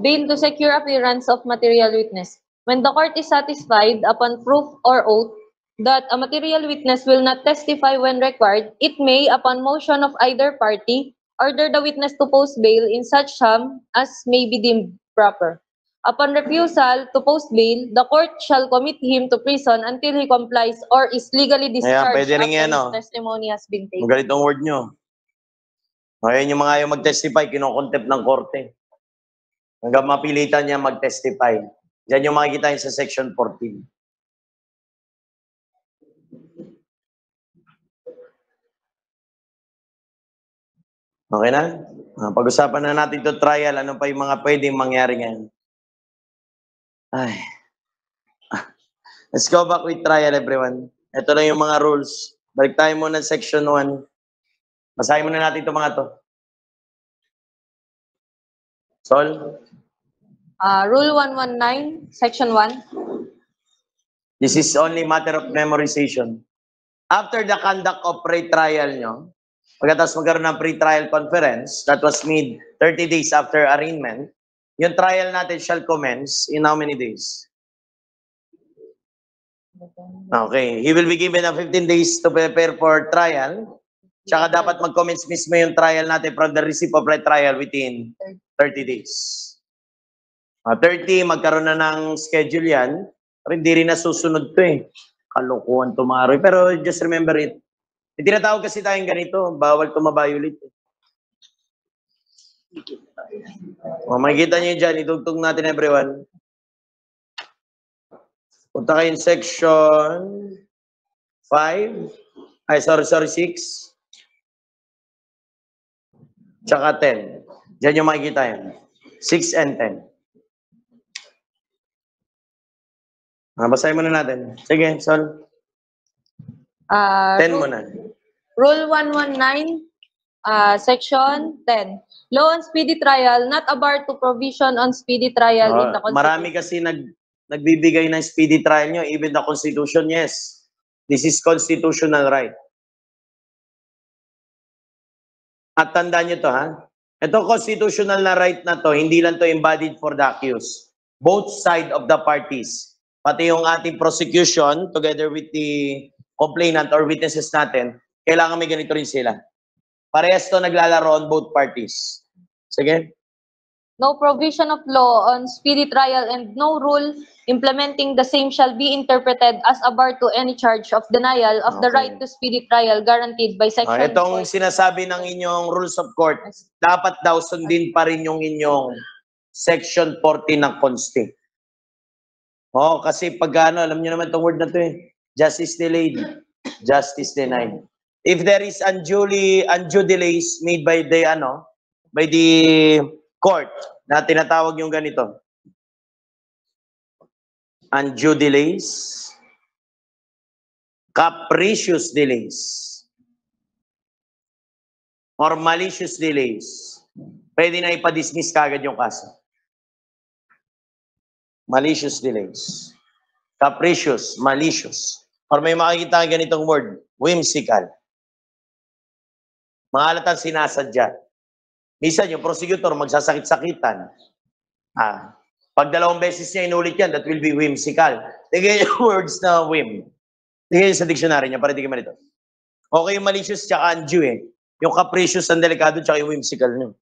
bail to secure appearance of material witness. When the court is satisfied upon proof or oath that a material witness will not testify when required, it may, upon motion of either party, order the witness to post bail in such sum as may be deemed proper. Upon refusal to post bail, the court shall commit him to prison until he complies or is legally discharged
pwede rin
after
yan,
his
oh.
testimony has been taken.
Magalit ang word nyo. Ngayon yung mga ayaw mag-testify, kinokontempt ng korte. Hanggang mapilitan niya mag-testify. Diyan yung makikita yun sa section 14. Okay na? Pag-usapan na natin to trial. Ano pa yung mga pwedeng mangyari ngayon? Ay. Let's go back with trial, everyone. Ito na yung mga rules. Balik tayo muna sa section 1. Basahin muna natin itong mga to. Sol?
Rule 119, Section 1.
This is only matter of memorization. After the conduct of pre-trial nyo, pagkatapos magkaroon ng pre-trial conference, that was made 30 days after arraignment, yung trial natin shall commence in how many days? Okay. He will be given a 15 days to prepare for trial. Tsaka dapat mag-commence mismo yung trial natin from the receipt of pre-trial within 30 days. 30, magkaroon na ng schedule yan. Pero hindi rin nasusunod to eh. Kalokohan tumaroy. Pero just remember it. May tinatawag kasi tayong ganito. Bawal tumabayulit. Makikita nyo dyan. Itugtog natin everyone. Punta kayo in section 5. Ay, sorry, 6. Tsaka 10. Diyan yung makikita yan. 6 and 10. Basahin muna natin. Sige, Sol. 10 muna.
Rule 119, Section 10. Law on speedy trial, not a bar to provision on speedy trial in the Constitution.
Marami kasi nagbibigay ng speedy trial nyo, even the Constitution, yes. This is constitutional right. At tandaan nyo to, ha? Ito constitutional na right na to, hindi lang to embodied for the accused. Both side of the parties. Pati yung ating prosecution, together with the complainant or witnesses natin, kailangan may ganito rin sila. Parehas to naglalaro on both parties. Sige.
No provision of law on speedy trial and no rule implementing the same shall be interpreted as a bar to any charge of denial of the right to speedy trial guaranteed by Section 4.
Itong sinasabi ng inyong rules of court, dapat daw sundin pa rin yung inyong Section 14 ng Consti. Kasi pag alam niyo naman itong word na to eh. Justice delayed, justice denied. If there is undue delays made by the court na tinatawag yung ganito. Undue delays, capricious delays, or malicious delays, pwede na ipa-dismiss kagad yung kaso. Malicious delays. Capricious, malicious. Or may makikita ang ganitong word, whimsical. Mahalatang sinasadya. Minsan yung prosecutor magsasakit-sakitan. Pag 2 beses niya inulit yan, that will be whimsical. Tignan yung words na whim. Tignan sa dictionary niya para di ka malito. Okay yung malicious tsaka undue eh. Yung capricious ang delikado tsaka yung whimsical niyo.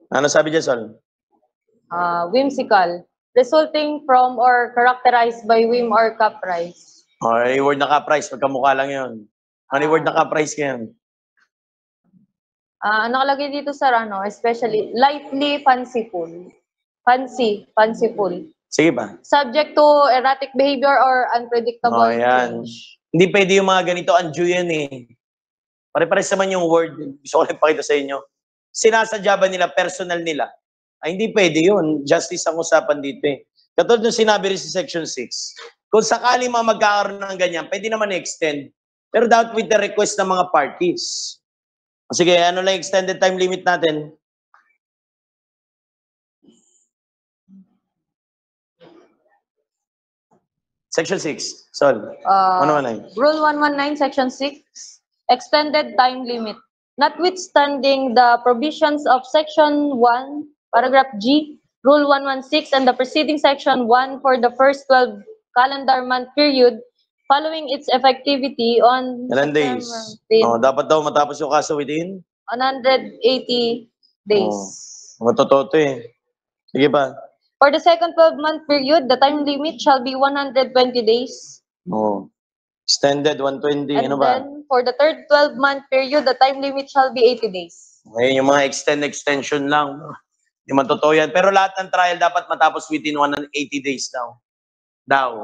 Ano sabi dyan, Sol?
Whimsical. Resulting from or characterized by whim or caprice.
Yung word na caprice, magkamukha lang yun. Ano yung word na caprice yan?
Nakalagay dito sa especially lightly fanciful. Fanciful.
Sige pa.
Subject to erratic behavior or unpredictable
Oh, yan.
change.
Hindi pwede yung mga ganito, undue yan eh. Pare-pares naman yung word. Gusto ko lang ipakita sa inyo. Sinasadya ba nila, personal nila? Ay, hindi pwede yun. Justice ang usapan dito eh. Katulad ng sinabi rin sa Section 6. Kung sakali mga magkakaroon ng ganyan, pwede naman i-extend. Pero dapat with the request ng mga parties. Sige, ano lang extended time limit natin? Section 6. Sol. Ano man
Rule 119, Section 6, extended time limit. Notwithstanding the provisions of Section 1, Paragraph G, Rule 116, and the preceding Section 1 for the first 12 calendar month period following its effectivity on
Ilan days? Oh, dapat daw matapos yung kaso within?
180 days.
Matototo eh. Sige pa.
For the second 12-month period, the time limit shall be 120 days.
Oh. Extended 120,
And
ano ba?
then, for the third 12-month period, the time limit shall be 80 days.
Ngayon, yung mga extension lang. Hindi man totoo yan. Pero lahat ng trial dapat matapos within 180 days daw.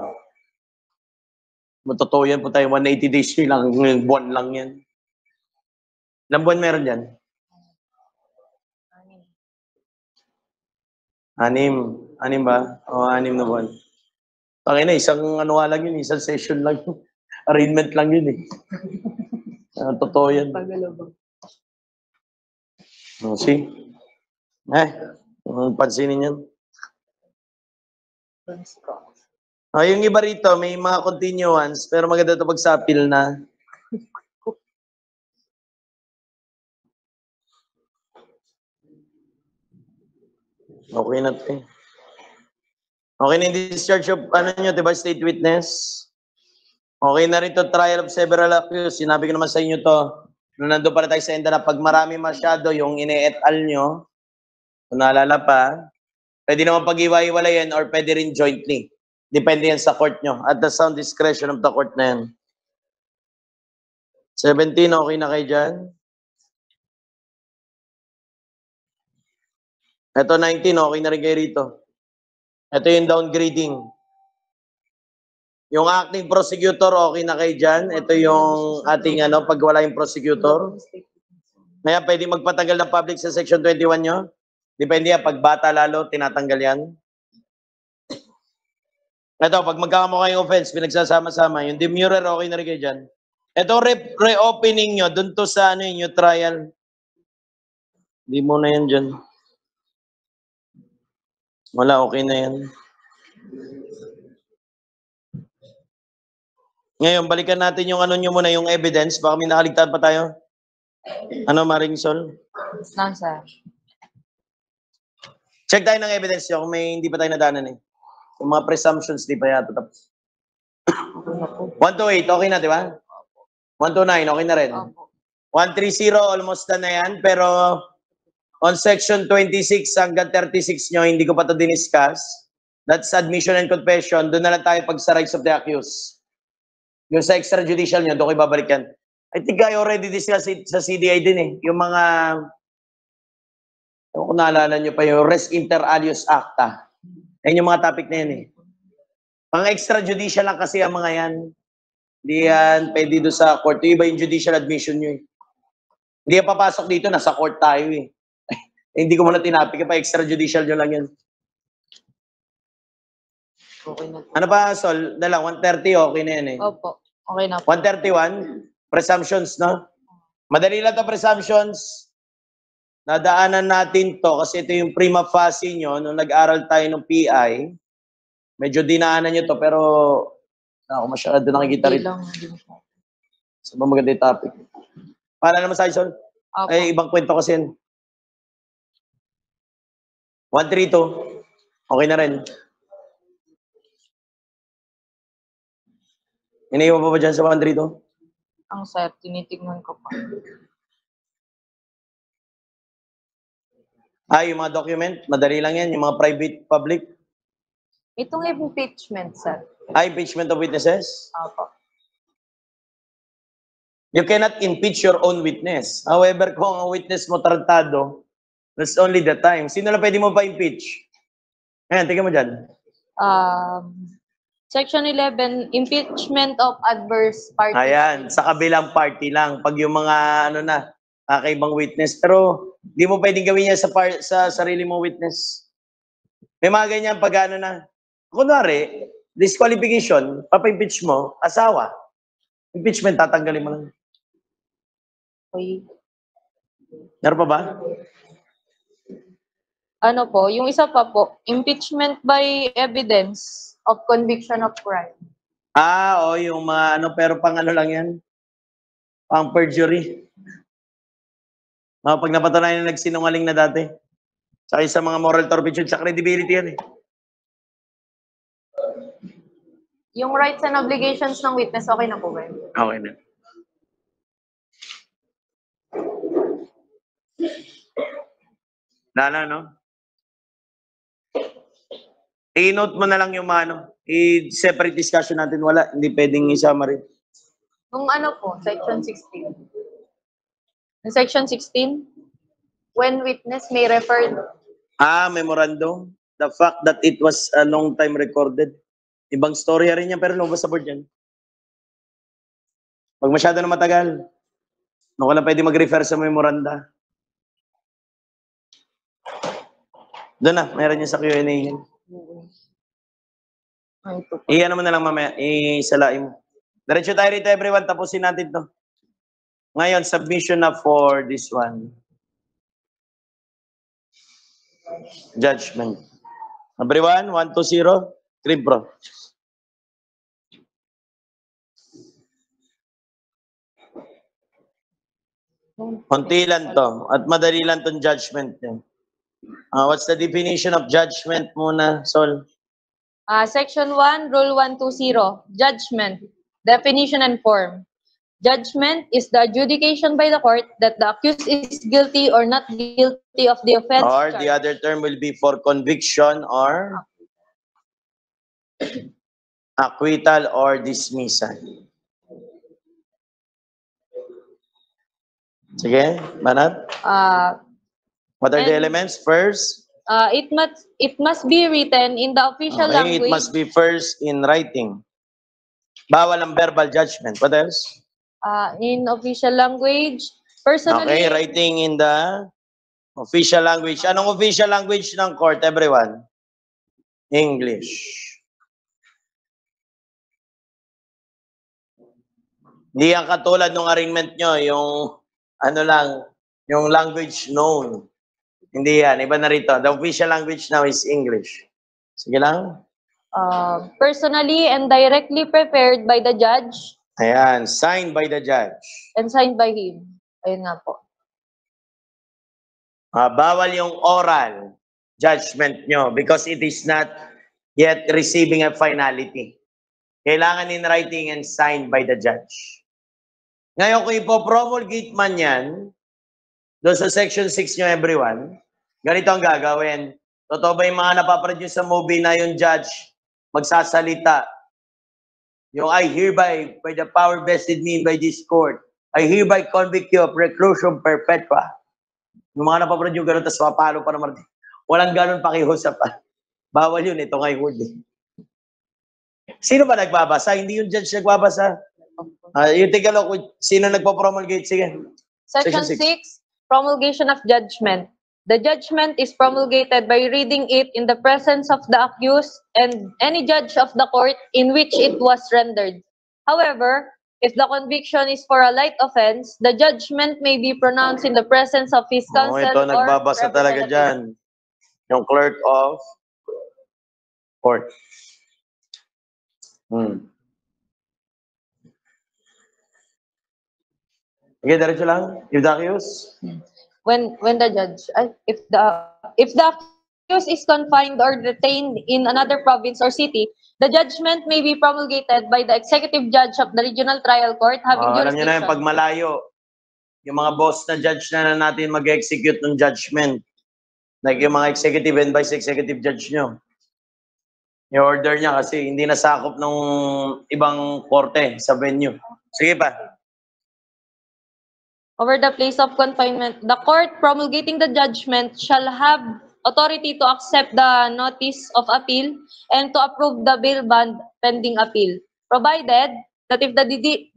Matotoo yan po tayo. 180 days lang. Buwan lang yan. Ilang buwan meron yan? 6 ba? O, 6 na buwan. Tangina, isang ano nga lang yun, isang session lang yun. Arraignment lang yun eh. Totoo yan. See? Pansinin yan. Yung iba rito, may mga continuance, pero maganda ito pag sa appeal na. Okay na ito eh. Okay na yung discharge of, diba, state witness? Okay na rin to, trial of several accused. Sinabi ko naman sa inyo to, nung nandun pala tayo sa enda na pag marami masyado yung ine-et al nyo, kung naalala pa, pwede naman pag-iwa-iwalayan or pwede rin jointly. Depende yan sa court nyo. At the sound discretion of the court na yan. 17, okay na kayo dyan? Ito 19, okay na rin kayo rito. Ito yung downgrading. Yung acting prosecutor, okay na kayo dyan. Ito yung ating pag wala yung prosecutor. Kaya pwede magpatanggal ng public sa section 21 nyo. Depende yan, pag bata lalo, tinatanggal yan. Ito, pag magkakamukha yung offense, pinagsasama-sama. Yung demurrer, okay na rin kayo dyan. Ito, reopening nyo, dun to sa yung trial. Hindi mo na yan dyan. Wala, okay na yan. Ngayon, balikan natin yung nyo muna, yung evidence. Baka may nakaligtaan pa tayo. Maring Sol?
No, sir.
Check tayo ng evidence nyo kung may hindi pa tayo nadanan eh. Yung mga presumptions, di pa yata tapos. 128, okay na, di ba? 129, okay na rin. 130, almost na yan. Pero on section 26 hanggang 36 nyo, hindi ko pa ito diniscuss. That's admission and confession. Doon na lang tayo pag sa rights of the accused. Yung sa extrajudicial nyo, doon ko ibabalik yan. I think I already discussed it sa CDI din eh. Yung mga, kung naalala nyo pa yung res inter alios acta. Yan yung mga topic na yan eh. Pang extrajudicial lang kasi ang mga yan. Hindi yan pwede doon sa court. Yung iba yung judicial admission nyo eh. Hindi yan papasok dito, nasa court tayo eh. Hindi ko muna tinapik, pa extrajudicial nyo lang yan.
Okay na.
Ano pa, Sol? Dalang, 130, okay na yan eh.
Opo. Okay na.
131, presumptions, no? Madali lang to presumptions. Nadaanan natin to kasi ito yung prima facie nyo nung nag-aral tayo ng PI. Medyo dinaanan nyo to pero ako masyado nakikita rin. Sa ba maganda yung topic? Paano naman sa Sol?
Opo.
Ay, ibang kwento kasi yan. 132, okay na rin. Iniiwan pa ba dyan sa 132?
Ang sir, tinitignan ko pa.
Yung mga document, madali lang yan. Yung mga private, public.
Itong impeachment, sir.
Impeachment of witnesses.
Opo.
You cannot impeach your own witness. However, kung ang witness mo tarantado, that's only the time. Sino na pwede mo pa-impeach? Ayan, tingnan mo dyan.
Section 11, impeachment of adverse parties.
Ayan, sa kabilang party lang. Pag yung mga, kakaibang witness. Pero, di mo pwedeng gawin yan sa sarili mong witness. May mga ganyan pag kunwari, disqualification, papa-impeach mo, asawa. Impeachment, tatanggalin mo lang.
Okay.
Meron pa ba?
Ano po, yung isa pa po, impeachment by evidence of conviction of crime.
Yung mga pero pang lang yan. Pang perjury. Pag napatunayan na nagsinungaling na dati. Saka sa mga moral turpitude, sa credibility yan eh.
Yung rights and obligations ng witness, okay na po ba yun?
Okay na. Lala, no? I-note mo na lang yung i-separate discussion natin. Wala, hindi pwedeng isama rin.
Nung po, section 16. In section 16, when witness may refer...
Memorandum. The fact that it was a long time recorded. Ibang story rin yan, pero lumabas sa board yan. Pag masyado na matagal, no ka lang pwede mag-refer sa memoranda. Doon na, mayroon yan sa Q&A yan. Iyan naman na lang mamaya, isalain mo. Diretso tayo rito everyone, tapusin natin to. Ngayon, submission na for this one. Judgment. Everyone, 1, 2, 0, Crib Pro. Konti lang to, at madali lang tong judgment niya. What's the definition of judgment muna, Sol?
Section 1, Rule 120, Judgment, Definition and Form. Judgment is the adjudication by the court that the accused is guilty or not guilty of the offense.
Or
charged.
the other term will be for conviction or acquittal or dismissal. Sige, Manat? What are the elements? First?
It must be written in the official language.
It must be first in writing. Bawal ang verbal judgment. What else?
In official language. Personally.
Okay, writing in the official language. Anong official language ng court, everyone? English. Hindi yan katulad ng arraignment nyo, yung yung language known. Hindi yan. Iba na rito. The official language now is English. Sige lang.
Personally and directly prepared by the judge.
Ayan. Signed by the judge.
And signed by him. Ayun nga po.
Bawal yung oral judgment nyo because it is not yet receiving a finality. Kailangan in writing and signed by the judge. Ngayon, kung ipopromulgate man yan, doon sa section 6 nyo, everyone, ganito ang gagawin. Totoo ba yung mga napaproduce sa movie na yung judge magsasalita? Yung I hereby, by the power vested me by this court, I hereby convict you of reclusion perpetua. Yung mga napaproduce gano'n, tapos mapalo pa naman. Walang gano'n pakihusap pa. Bawal yun, ito nga yung word. Sino ba nagbabasa? Hindi yung judge nagbabasa. You take a look, sino nagpo-promulgate? Sige.
Section 6, promulgation of judgment. The judgment is promulgated by reading it in the presence of the accused and any judge of the court in which it was rendered. However, if the conviction is for a light offense, the judgment may be pronounced in the presence of his counsel
ito,
or
nagbabasa talaga dyan. Yung clerk of court. Okay, diretso lang. If the accused?
When the judge, if the accused is confined or detained in another province or city, the judgment may be promulgated by the executive judge of the regional trial court having
Alam nyo
jurisdiction.
na yung pag malayo, yung mga boss na judge na natin mag-execute ng judgment. Like yung mga executive and vice executive judge nyo. Yung order niya kasi hindi nasakop ng ibang korte sa venue. Sige pa.
Over the place of confinement, the court promulgating the judgment shall have authority to accept the notice of appeal and to approve the bail bond pending appeal, provided that if the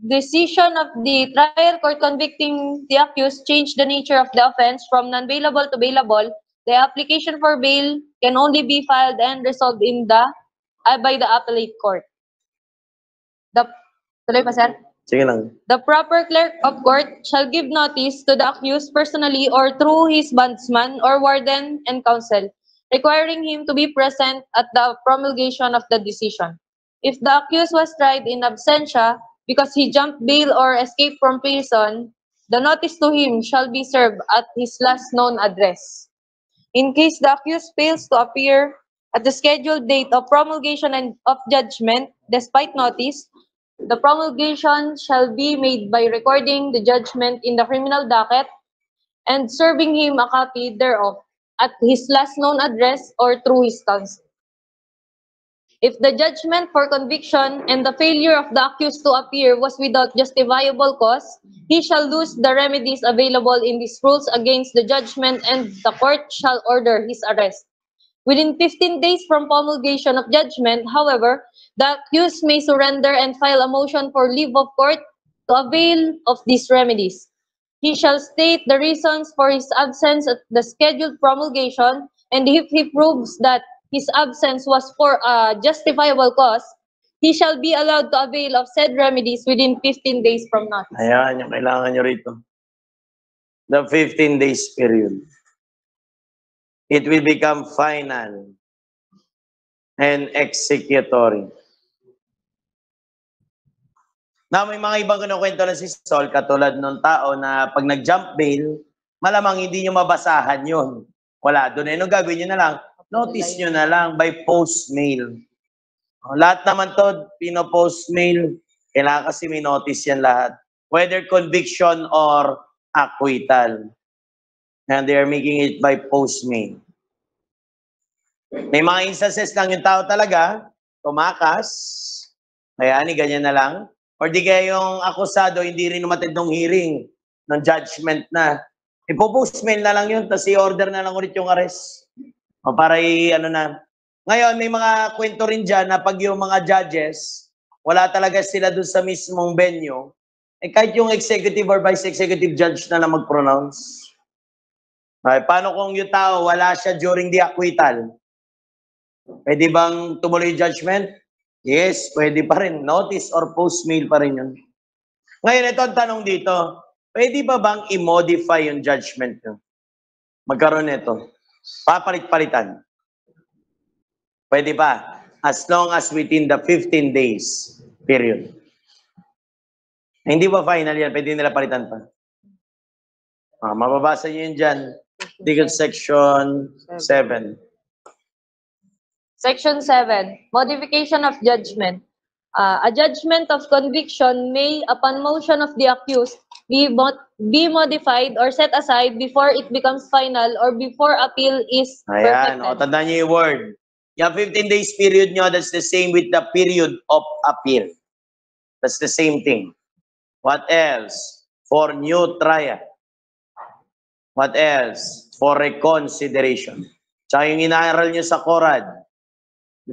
decision of the trial court convicting the accused change the nature of the offense from non-bailable to bailable, the application for bail can only be filed and resolved by the appellate court. Tuloy pa, sir?
Sige lang.
The proper clerk of court shall give notice to the accused personally or through his bondsman or warden and counsel, requiring him to be present at the promulgation of the decision. If the accused was tried in absentia because he jumped bail or escaped from prison, the notice to him shall be served at his last known address. In case the accused fails to appear at the scheduled date of promulgation and of judgment, despite notice, the promulgation shall be made by recording the judgment in the criminal docket and serving him a copy thereof at his last known address or through his counsel. If the judgment for conviction and the failure of the accused to appear was without justifiable cause, he shall lose the remedies available in these rules against the judgment and the court shall order his arrest. Within 15 days from promulgation of judgment, however, the accused may surrender and file a motion for leave of court to avail of these remedies. He shall state the reasons for his absence at the scheduled promulgation, and if he proves that his absence was for a justifiable cause, he shall be allowed to avail of said remedies within 15 days from now.
Ayan, yung kailangan nyo rito. The 15 days period. It will become final and executory. Na may mga ibang kinukwento na si Sol, katulad nung tao na pag nag-jump bail, malamang hindi nyo mabasahan yun. Wala doon. Ano gagawin nyo na lang? Notice nyo na lang by post-mail. Lahat naman to, pino-post-mail. Kailangan kasi may notice yan lahat. Whether conviction or acquittal. And they are making it by post-mail. May mga instances lang yung tao talaga, tumakas, kaya ganyan na lang. Or di kaya yung akusado, hindi rin umatid ng hearing, ng judgment na. Ipo-post-mail na lang yun, tapos i-order na lang ulit yung arrest. O para na. Ngayon, may mga kwento rin dyan na pag yung mga judges, wala talaga sila dun sa mismong venue, kahit yung executive or vice executive judge na lang mag-pronounce. Okay, paano kung yung tao wala siya during the acquittal? Pwede bang tumuloy yung judgment? Yes, pwede pa rin. Notice or post-mail pa rin yun. Ngayon, ito ang tanong dito. Pwede ba bang i-modify yung judgment nyo? Magkaroon nito. Papalit-palitan. Pwede pa. As long as within the 15 days period. Hindi ba final yan? Pwede nila palitan pa. Mababasa nyo yun dyan. Article Section 7.
Section 7, modification of judgment. A judgment of conviction may, upon motion of the accused, be modified or set aside before it becomes final or before appeal is
Ayan,
perfected.
tandaan nyo yung word. Yung 15 days period nyo, that's the same with the period of appeal. That's the same thing. What else? For new trial. What else? For reconsideration. Tsaka yung inaaral nyo sa Quran,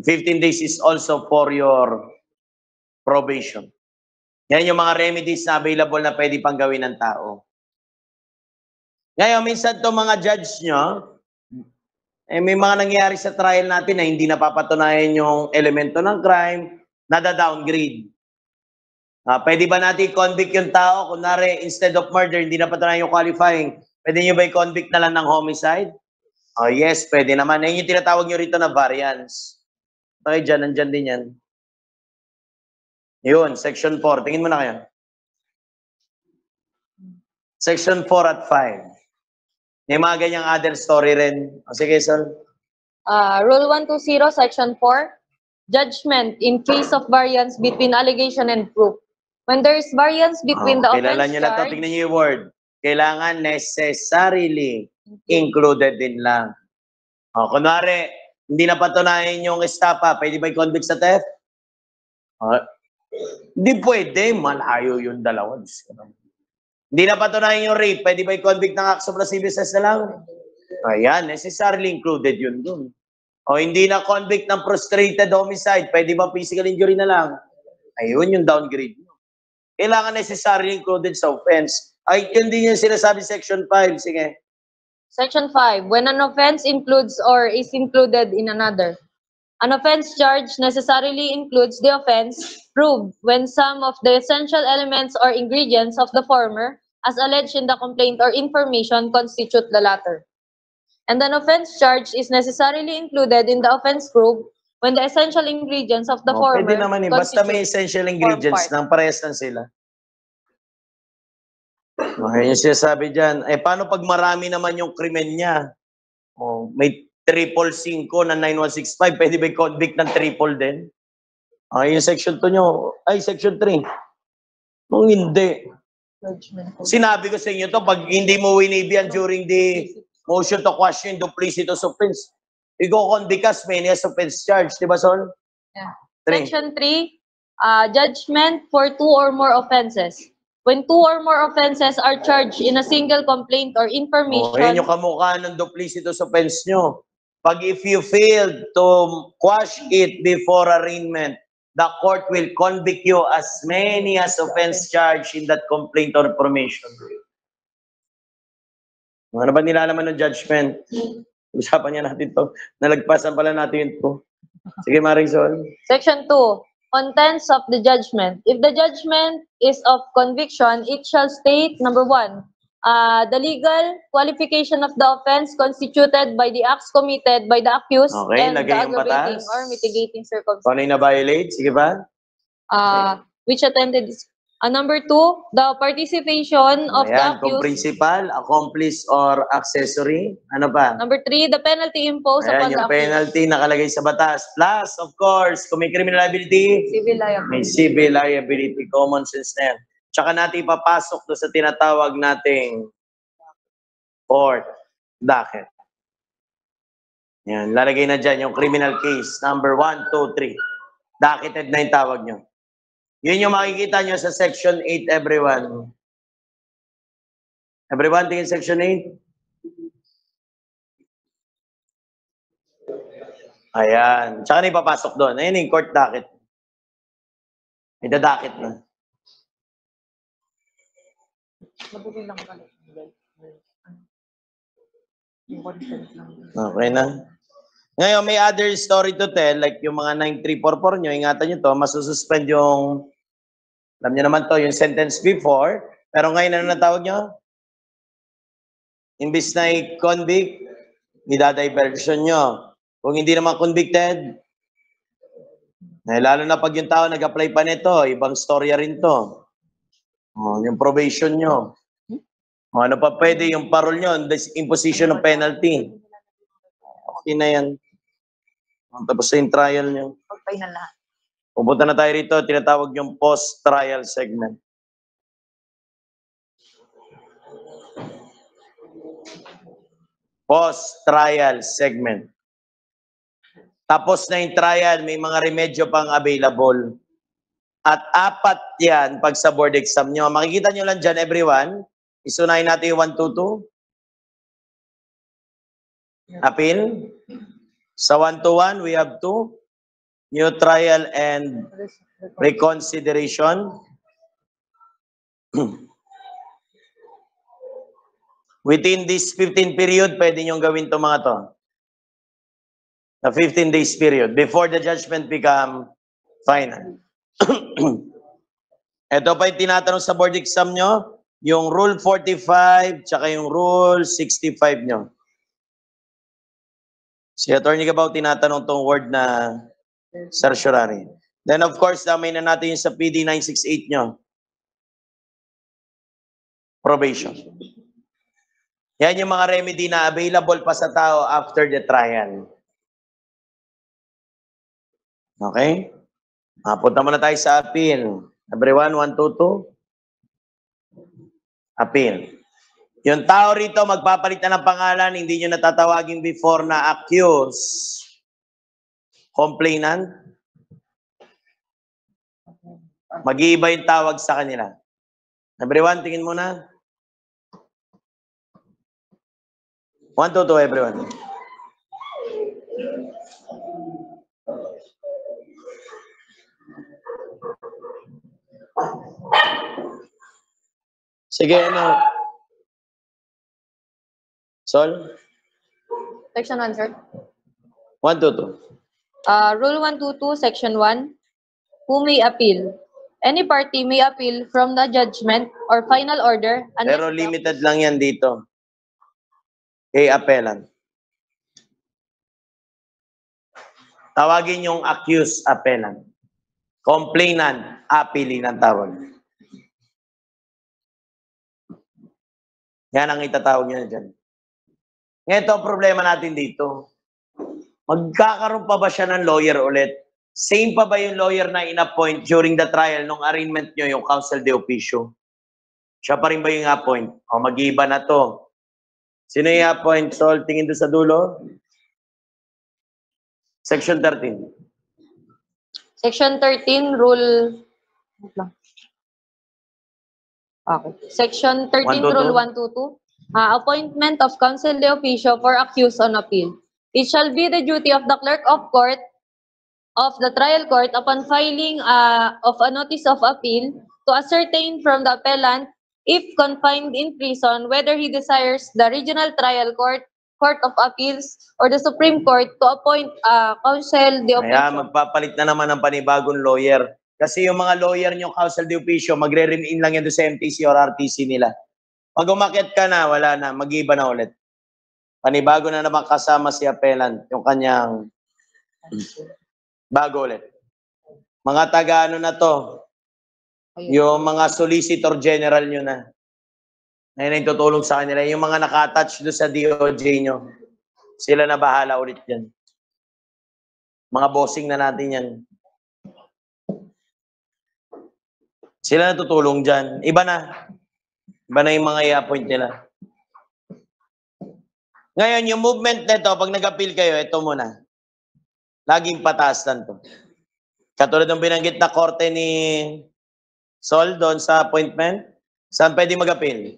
15 days is also for your probation. Yan yung mga remedies na available na pwede pang gawin ng tao. Ngayon, minsan itong mga judge nyo, may mga nangyayari sa trial natin na hindi napapatunayan yung elemento ng crime, nada-downgrade. Pwede ba natin convict yung tao? Kunwari, instead of murder, hindi napatunayan yung qualifying. Pwede nyo ba i-convict na lang ng homicide? Yes, pwede naman. Yan yung tinatawag nyo rito na variance. Okay, dyan, nandyan din yan. Yun, Section 4. Tingin mo na kayo. Section 4 at 5. May mga ganyang other story rin. Sige, sir.
Rule 120, Section 4, judgment in case of variance between allegation and proof. When there is variance between the offense
Kilala nyo na to.
charge,
Tingnan nyo yung word. Kailangan necessarily included din lang. Kunwari, hindi na patunayan yung estapa, pwede ba i-convict sa theft? Hindi pwede, malayo yung dalawa. Hindi na patunayan yung rape, pwede ba i-convict ng acts of lasciviousness na lang? Ayan, necessarily included yun dun. O hindi na convict ng frustrated homicide, pwede ba physical injury na lang? Ayun yung downgrade mo. Kailangan necessarily included sa offense. Ay, yun din yung sinasabi section 5. Sige.
Section 5. When an offense includes or is included in another. An offense charge necessarily includes the offense proved when some of the essential elements or ingredients of the former, as alleged in the complaint or information, constitute the latter. And an offense charge is necessarily included in the offense proved when the essential ingredients of the former
Pwede naman basta may
constitute
essential ingredients
part.
ng parehas lang sila. Okay, yung sinasabi dyan, paano pag marami naman yung krimen niya? May 555 na 9165, pwede ba convict ng triple din? Okay, yung section 2 nyo, section 3. Kung hindi, sinabi ko sa inyo to, pag hindi mo winibian during the motion to question duplicitous offense, i-convict ka as many as offense charge, di ba, Sol?
Yeah.
3.
Section 3, judgment for 2 or more offenses. When 2 or more offenses are charged in a single complaint or information,
Yan yung kamukha ng duplicitous offense nyo. Pag if you failed to quash it before arraignment, the court will convict you as many as offense charged in that complaint or information. Ano ba nilalaman ng judgment? Usapan niya natin to. Nalagpasan pala natin yun to. Sige, Marisol.
Section 2, contents of the judgment. If the judgment is of conviction, it shall state, number 1, the legal qualification of the offense constituted by the acts committed by the accused
Okay,
and the
lagay yung
aggravating
batas.
or mitigating circumstances.
Kung ano yung na-violate? Sige ba?
Which attended this. Number 2, the participation of the
Ayan, kung
accused.
principal, accomplice, or accessory. Ano ba?
Number 3, the penalty imposed
Ayan,
upon the
yung
accused.
penalty nakalagay sa batas. Plus, of course, kung may criminal liability,
Civil liability.
may civil liability. Common sense na yan. Tsaka natin ipapasok doon sa tinatawag nating court docket. Yan, lalagay na dyan yung criminal case. Number 1, 2, 3. Docketed na yung tawag nyo. Yun yung makikita nyo sa section 8, everyone. Everyone, tingin section 8. Ayan. Tsaka na ipapasok doon. Ayan yung court docket. May docket na. Okay na. Ngayon, may other story to tell, like yung mga 9344 nyo, ingatan nyo to, masususpend yung, alam nyo naman to, yung sentence before, pero ngayon ano natawag nyo? Imbis na i-convict, nidadiversion nyo. Kung hindi naman convicted, lalo na pag yung tao nag-apply pa nito, ibang storya rin to. Yung probation nyo. Ano pa pwede, yung parole nyo, imposition of penalty. Okay na yan. Tapos yung trial nyo.
Okay na lahat.
Pupunta na tayo rito, tinatawag yung post-trial segment. Post-trial segment. Tapos na yung trial, may mga remedyo pang available. At 4 yan pag sa board exam nyo. Makikita nyo lang dyan, everyone. Isunahin natin yung 1, 2, 2. Appeal. Sa 1 to 1, we have 2. New trial and reconsideration. Within this 15 period, pwede nyo gawin to mga to. The 15 days period before the judgment become final. Ito pa yung tinatanong sa board exam nyo, yung Rule 45 tsaka yung Rule 65 nyo. Si Attorney Gabaw tinatanong tong word na certiorari. Then of course, damay na natin yung sa PD 968 nyo. Probation. Yan yung mga remedy na available pa sa tao after the trial. Okay? Punta muna tayo sa appeal. Everyone, 1, 2, 2. Appeal. Yung tao rito, magpapalit na ng pangalan, hindi nyo natatawagin before na accused. Complainant. Mag-iiba yung tawag sa kanila. Everyone, tingin muna. 1, 2, 2, everyone. Sige, ano? Sol?
Section 1, sir.
1, 2, 2.
Rule 122, Section 1. Who may appeal? Any party may appeal from the judgment or final order unless
Pero limited lang yan dito. Kay appellant. Tawagin yung accused appellant. Complainant, appealing ng tawag. Yan ang itatawag nyo na dyan. Ngayon, ito ang problema natin dito. Magkakaroon pa ba siya ng lawyer ulit? Same pa ba yung lawyer na in-appoint during the trial nung arraignment nyo, yung counsel de officio? Siya pa rin ba yung appoint? O, mag-iiba na to. Sino yung appoint? Sol, tingin doon sa dulo. Section 13.
Section 13, Rule... Okay. Section 13,
122.
Rule 122. Appointment of counsel de officio for accused on appeal. It shall be the duty of the clerk of court of the trial court upon filing of a notice of appeal to ascertain from the appellant if confined in prison whether he desires the regional trial court, court of appeals, or the Supreme Court to appoint counsel de
Kaya
officio.
magpapalit na naman ng panibagong lawyer. Kasi yung mga lawyer nyo, counsel de officio, magre-remain lang yan doon sa MTC or RTC nila. Pag umakyat ka na, wala na, mag-iba na ulit. Panibago na naman kasama si appellant, yung kanyang bago ulit. Mga taga-ano na to, yung mga solicitor general nyo na. Ngayon yung tutulong sa kanila. Yung mga naka-attach doon sa DOJ nyo, sila na bahala ulit yan. Mga bossing na natin yan. Sila na tutulong dyan. Iba na. Iba na yung mga i-appoint nila. Ngayon, yung movement nito, pag nag-appeal kayo, ito muna. Laging pataas lang to. Katulad ng binanggit na korte ni Sol doon sa appointment, saan pwede mag-appeal?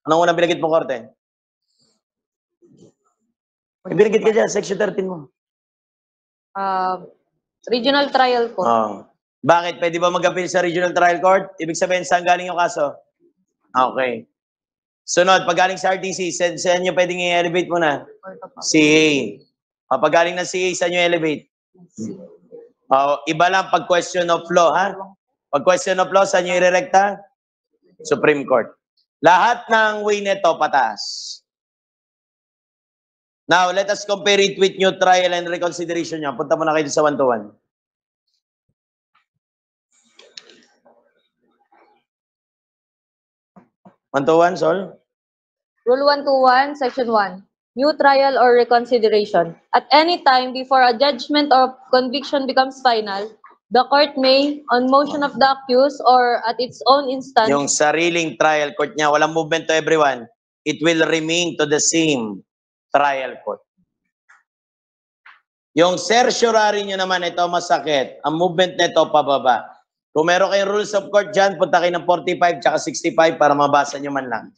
Anong unang binanggit mo korte? Binanggit ka dyan, section 13 mo.
Regional trial court.
Oh. Bakit? Pwede ba mag-appeal sa regional trial court? Ibig sabihin, saan galing yung kaso? Okay. Sunod, pag galing sa RTC, saan nyo pwedeng i-elevate muna? CA. Pag galing ng CA, saan nyo elevate? Iba lang pag question of law, ha? Pag question of law, saan nyo i-rerekta? Supreme Court. Lahat ng way nito pataas. Now, let us compare it with new trial and reconsideration nyo. Punta muna kayo sa 1-to-1. 1-to-1, Sol?
Rule 121, Section 1. New trial or reconsideration. At any time before a judgment or conviction becomes final, the court may, on motion of the accused or at its own instance,
Yung sariling trial court niya, walang movement to everyone. It will remain to the same trial court. Yung certiorari nyo naman, ito masakit. Ang movement nito pababa. Kung meron kayong rules of court dyan, punta kayo ng 45 tsaka 65 para mabasa nyo man lang.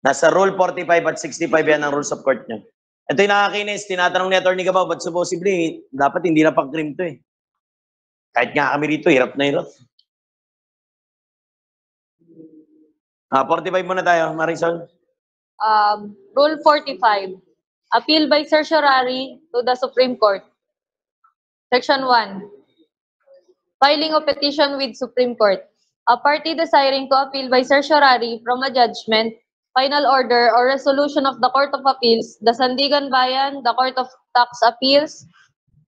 Nasa rule 45 at 65 yan ang rules of court nyo. Ito yung nakakinis, tinatanong ni Atty. Gabaw, but supposedly, dapat hindi na pang-crim to eh. Kahit nga kami rito, hirap na hirap. 45 muna tayo, Marisol.
Rule 45. Appeal by certiorari to the Supreme Court. Section 1. Filing of petition with Supreme Court. A party desiring to appeal by certiorari from a judgment, final order, or resolution of the Court of Appeals, the Sandigan Bayan, the Court of Tax Appeals,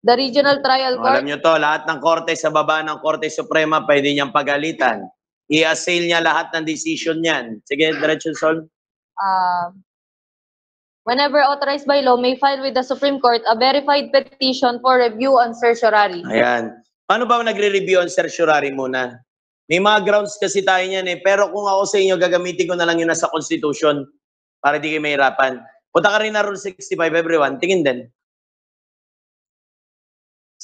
the Regional Trial Court.
Alam nyo to, lahat ng korte sa baba ng Korte Suprema, pwede niyang pagalitan. I-assail niya lahat ng decision niyan. Sige, diretso, Sol.
Whenever authorized by law, may file with the Supreme Court a verified petition for review on certiorari.
Ayan. Paano ba nagre-review on certiorari muna? May mga grounds kasi tayo niyan eh. Pero kung ako sa inyo, gagamitin ko na lang yun nasa Constitution para di kayo mahirapan. Punta ka rin na Rule 65, everyone. Tingin din.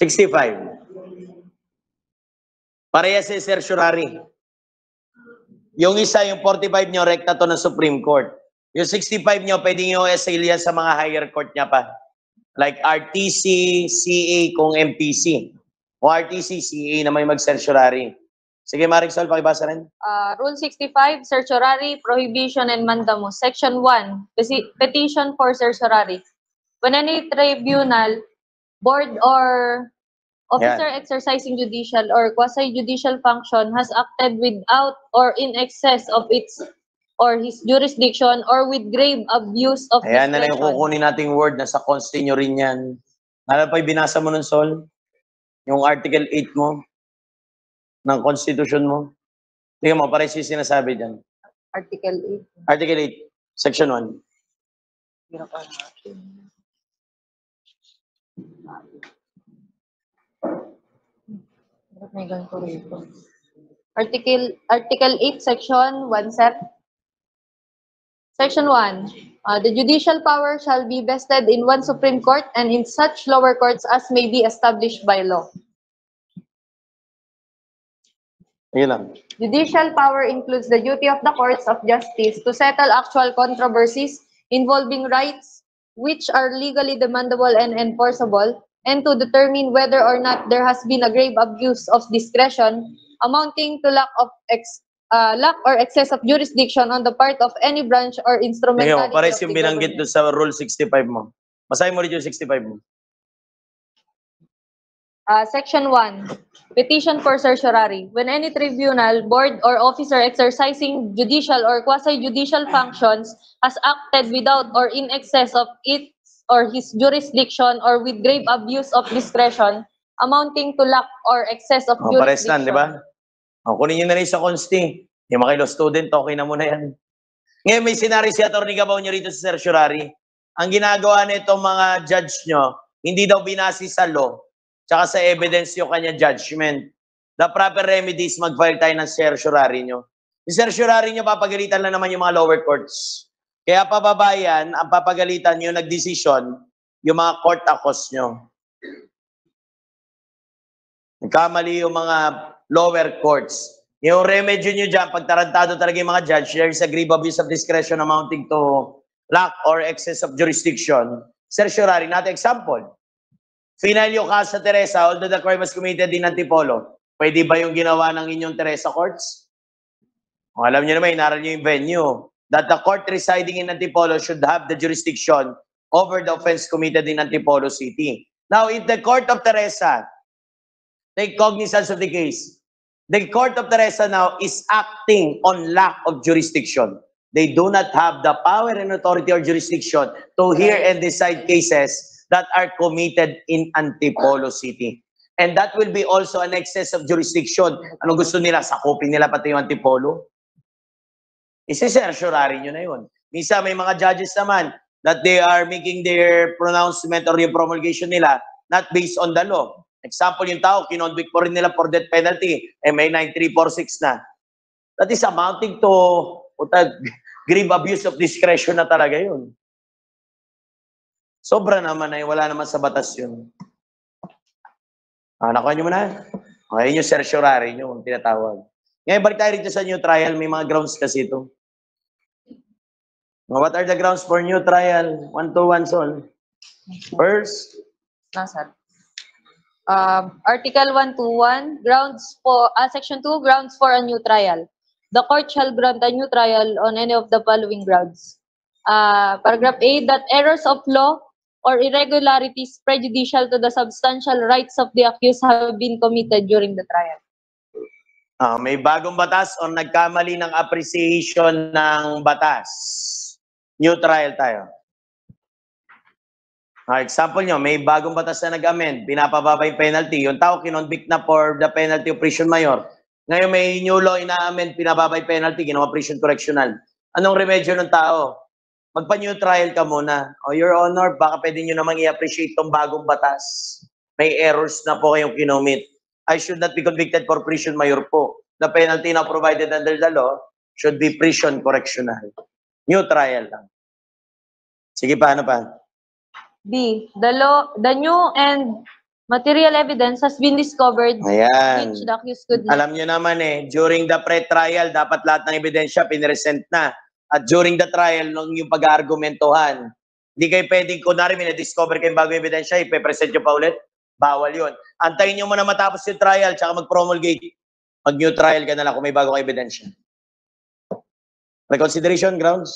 65. Parehas sa certiorari. Yung isa, yung 45 nyo, rekta to ng Supreme Court. Yung 65 nyo, pwede nyo assail yan sa mga higher court niya pa. Like RTC, CA kung MPC. O RTC, CA na may mag-certiorari. Sige, Marisol, pakibasa rin.
Rule 65, certiorari, prohibition, and mandamus. Section 1, petition for certiorari. When any tribunal, board, or officer exercising judicial or quasi-judicial function has acted without or in excess of its or his jurisdiction or with grave abuse of
Ayan na lang yung
discretion.
kukunin nating word. Nasa consti nyo rin yan. Ano pa yung binasa mo nun, Sol? Yung Article 8 mo? Ng Constitution mo? Tingnan mo, pares yung sinasabi dyan.
Article
Article 8, Section 1.
8. May ganito rito. Article 8, Section 1, Sep. Section 1. The judicial power shall be vested in one Supreme Court and in such lower courts as may be established by law.
Ayun lang.
Judicial power includes the duty of the courts of justice to settle actual controversies involving rights which are legally demandable and enforceable, and to determine whether or not there has been a grave abuse of discretion amounting to lack or excess of jurisdiction on the part of any branch or
Tingnan
instrumentality
mo, pares
of
yung
the
binanggit doon
government.
sa Rule 65 mo. Basahin mo rin yung 65 mo.
Section 1. Petition for certiorari. When any tribunal, board, or officer exercising judicial or quasi-judicial functions has acted without or in excess of its or his jurisdiction or with grave abuse of discretion amounting to lack or excess of
O, pares
jurisdiction.
lang, di ba? O, kunin nyo na rin sa consti. Yung mga law student, okay na muna yan. Ngayon, may sinari si Atty. Gabaw nyo rito sa certiorari. Ang ginagawa nitong mga judge nyo, hindi daw binasi sa law, tsaka sa evidence yung kanya judgment. The proper remedy is mag-file tayo ng certiorari nyo. Yung certiorari nyo, papagalitan lang naman yung mga lower courts. Kaya pababayan, ang papagalitan yung nagdesisyon, yung mga court accosts nyo. Nagkamali yung mga lower courts. Yung remedy nyo dyan, pag tarantado talaga yung mga judge, there is a grave abuse of discretion amounting to lack or excess of jurisdiction. Certiorari, not example. Final yung kaso sa Teresa, although the crime was committed in Antipolo, pwede ba yung ginawa ng inyong Teresa courts? Kung alam nyo naman, inaral nyo yung venue, that the court residing in Antipolo should have the jurisdiction over the offense committed in Antipolo City. Now, if the court of Teresa take cognizance of the case, the court of Teresa now is acting on lack of jurisdiction. They do not have the power and authority or jurisdiction to hear and decide cases that are committed in Antipolo City. And that will be also an excess of jurisdiction. Ano gusto nila? Sakupin nila pati yung Antipolo? Isi-certiorari nyo na yun. Minsan may mga judges naman that they are making their pronouncement or yung promulgation nila not based on the law. Example, yung tao, kinonvict po rin nila for death penalty, may 9346 na. That is amounting to grave abuse of discretion na talaga yun. Sobra naman ay wala naman sa batas yun. Nakuha nyo muna. Okay, yung certiorari nyo, tinatawag. Ngayon, balik tayo rito sa new trial. May mga grounds kasi ito. What are the grounds for new trial? 1 to 1, Sol. First,
Nasaan? Article 121, grounds for, Section 2, grounds for a new trial. The court shall grant a new trial on any of the following grounds. Paragraph A, that errors of law or irregularities prejudicial to the substantial rights of the accused have been committed during the trial.
may bagong batas o nagkamali ng appreciation ng batas. New trial tayo. Example nyo, may bagong batas na nag-amend, pinapababa yung penalty. Yung tao kinonvict na for the penalty of prison mayor. Ngayon may new law ina-amend, pinababa yung penalty, ginawa prison correctional. Anong remedyo ng tao? Magpa-new trial ka muna. O, Your Honor, baka pwede nyo namang i-appreciate tong bagong batas. May errors na po kayong kinomit. I should not be convicted for prison mayor po. The penalty now provided under the law should be prison correctional. New trial lang. Sige, paano pa?
B, the new and material evidence has been discovered
Ayan.
which the accused could not.
Alam nyo naman during the pre-trial, dapat lahat ng ebidensya pinresent na. at during the trial, nung yung pag-argumentuhan, hindi kayo pwedeng, kunwari may na-discover kayong bagong ebidensya, ipe-present nyo pa ulit, bawal yun. Antayin nyo muna matapos yung trial, tsaka mag-promulgate. Mag-new trial ka na lang kung may bagong ebidensya. Reconsideration grounds?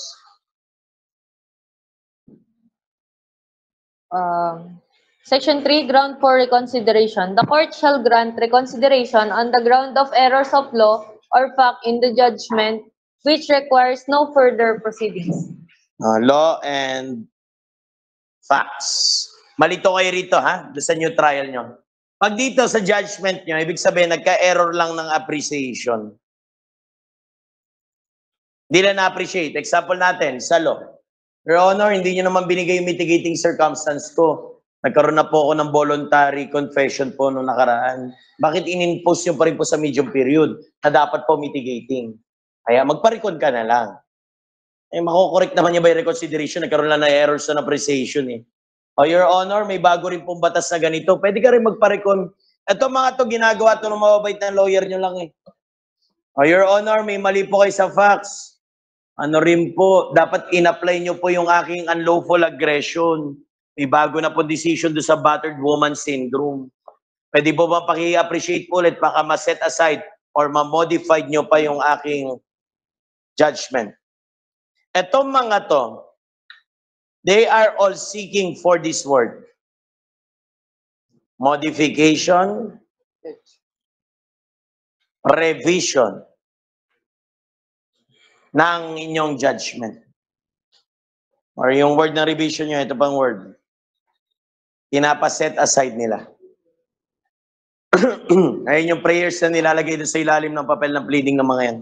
Section 3, ground for reconsideration. The court shall grant reconsideration on the ground of errors of law or fact in the judgment which requires no further proceedings.
Law and facts. Malito kayo rito, ha? Doon sa new trial nyo. Pag dito sa judgment nyo, ibig sabihin, nagka-error lang ng appreciation. Hindi na na-appreciate. Example natin, sa law. Your Honor, hindi nyo naman binigay yung mitigating circumstance ko. Nagkaroon na po ako ng voluntary confession po nung nakaraan. Bakit in-impose nyo pa rin po sa medium period na dapat po mitigating? Kaya magparikon ka na lang. Eh, makukorek naman niya ba yung reconsideration? Nagkaroon lang na errors na appreciation eh. Oh, Your Honor, may bago rin pong batas na ganito. Pwede ka rin magparikon. Ito mga to ginagawa to ng mababait na lawyer nyo lang eh. Oh, Your Honor, may mali po kayo sa facts. Ano rin po, dapat in-apply nyo po yung aking unlawful aggression. May bago na po decision do sa battered woman syndrome. Pwede po ba paki-appreciate po ulit, baka ma-set aside or ma-modified nyo pa yung aking judgment. Etong mga to, they are all seeking for this word. Modification, revision ng inyong judgment. Or yung word na revision nyo, ito pang word. Pinapa-set aside nila. Ayun yung prayers na nilalagay doon sa ilalim ng papel ng pleading ng mga yan.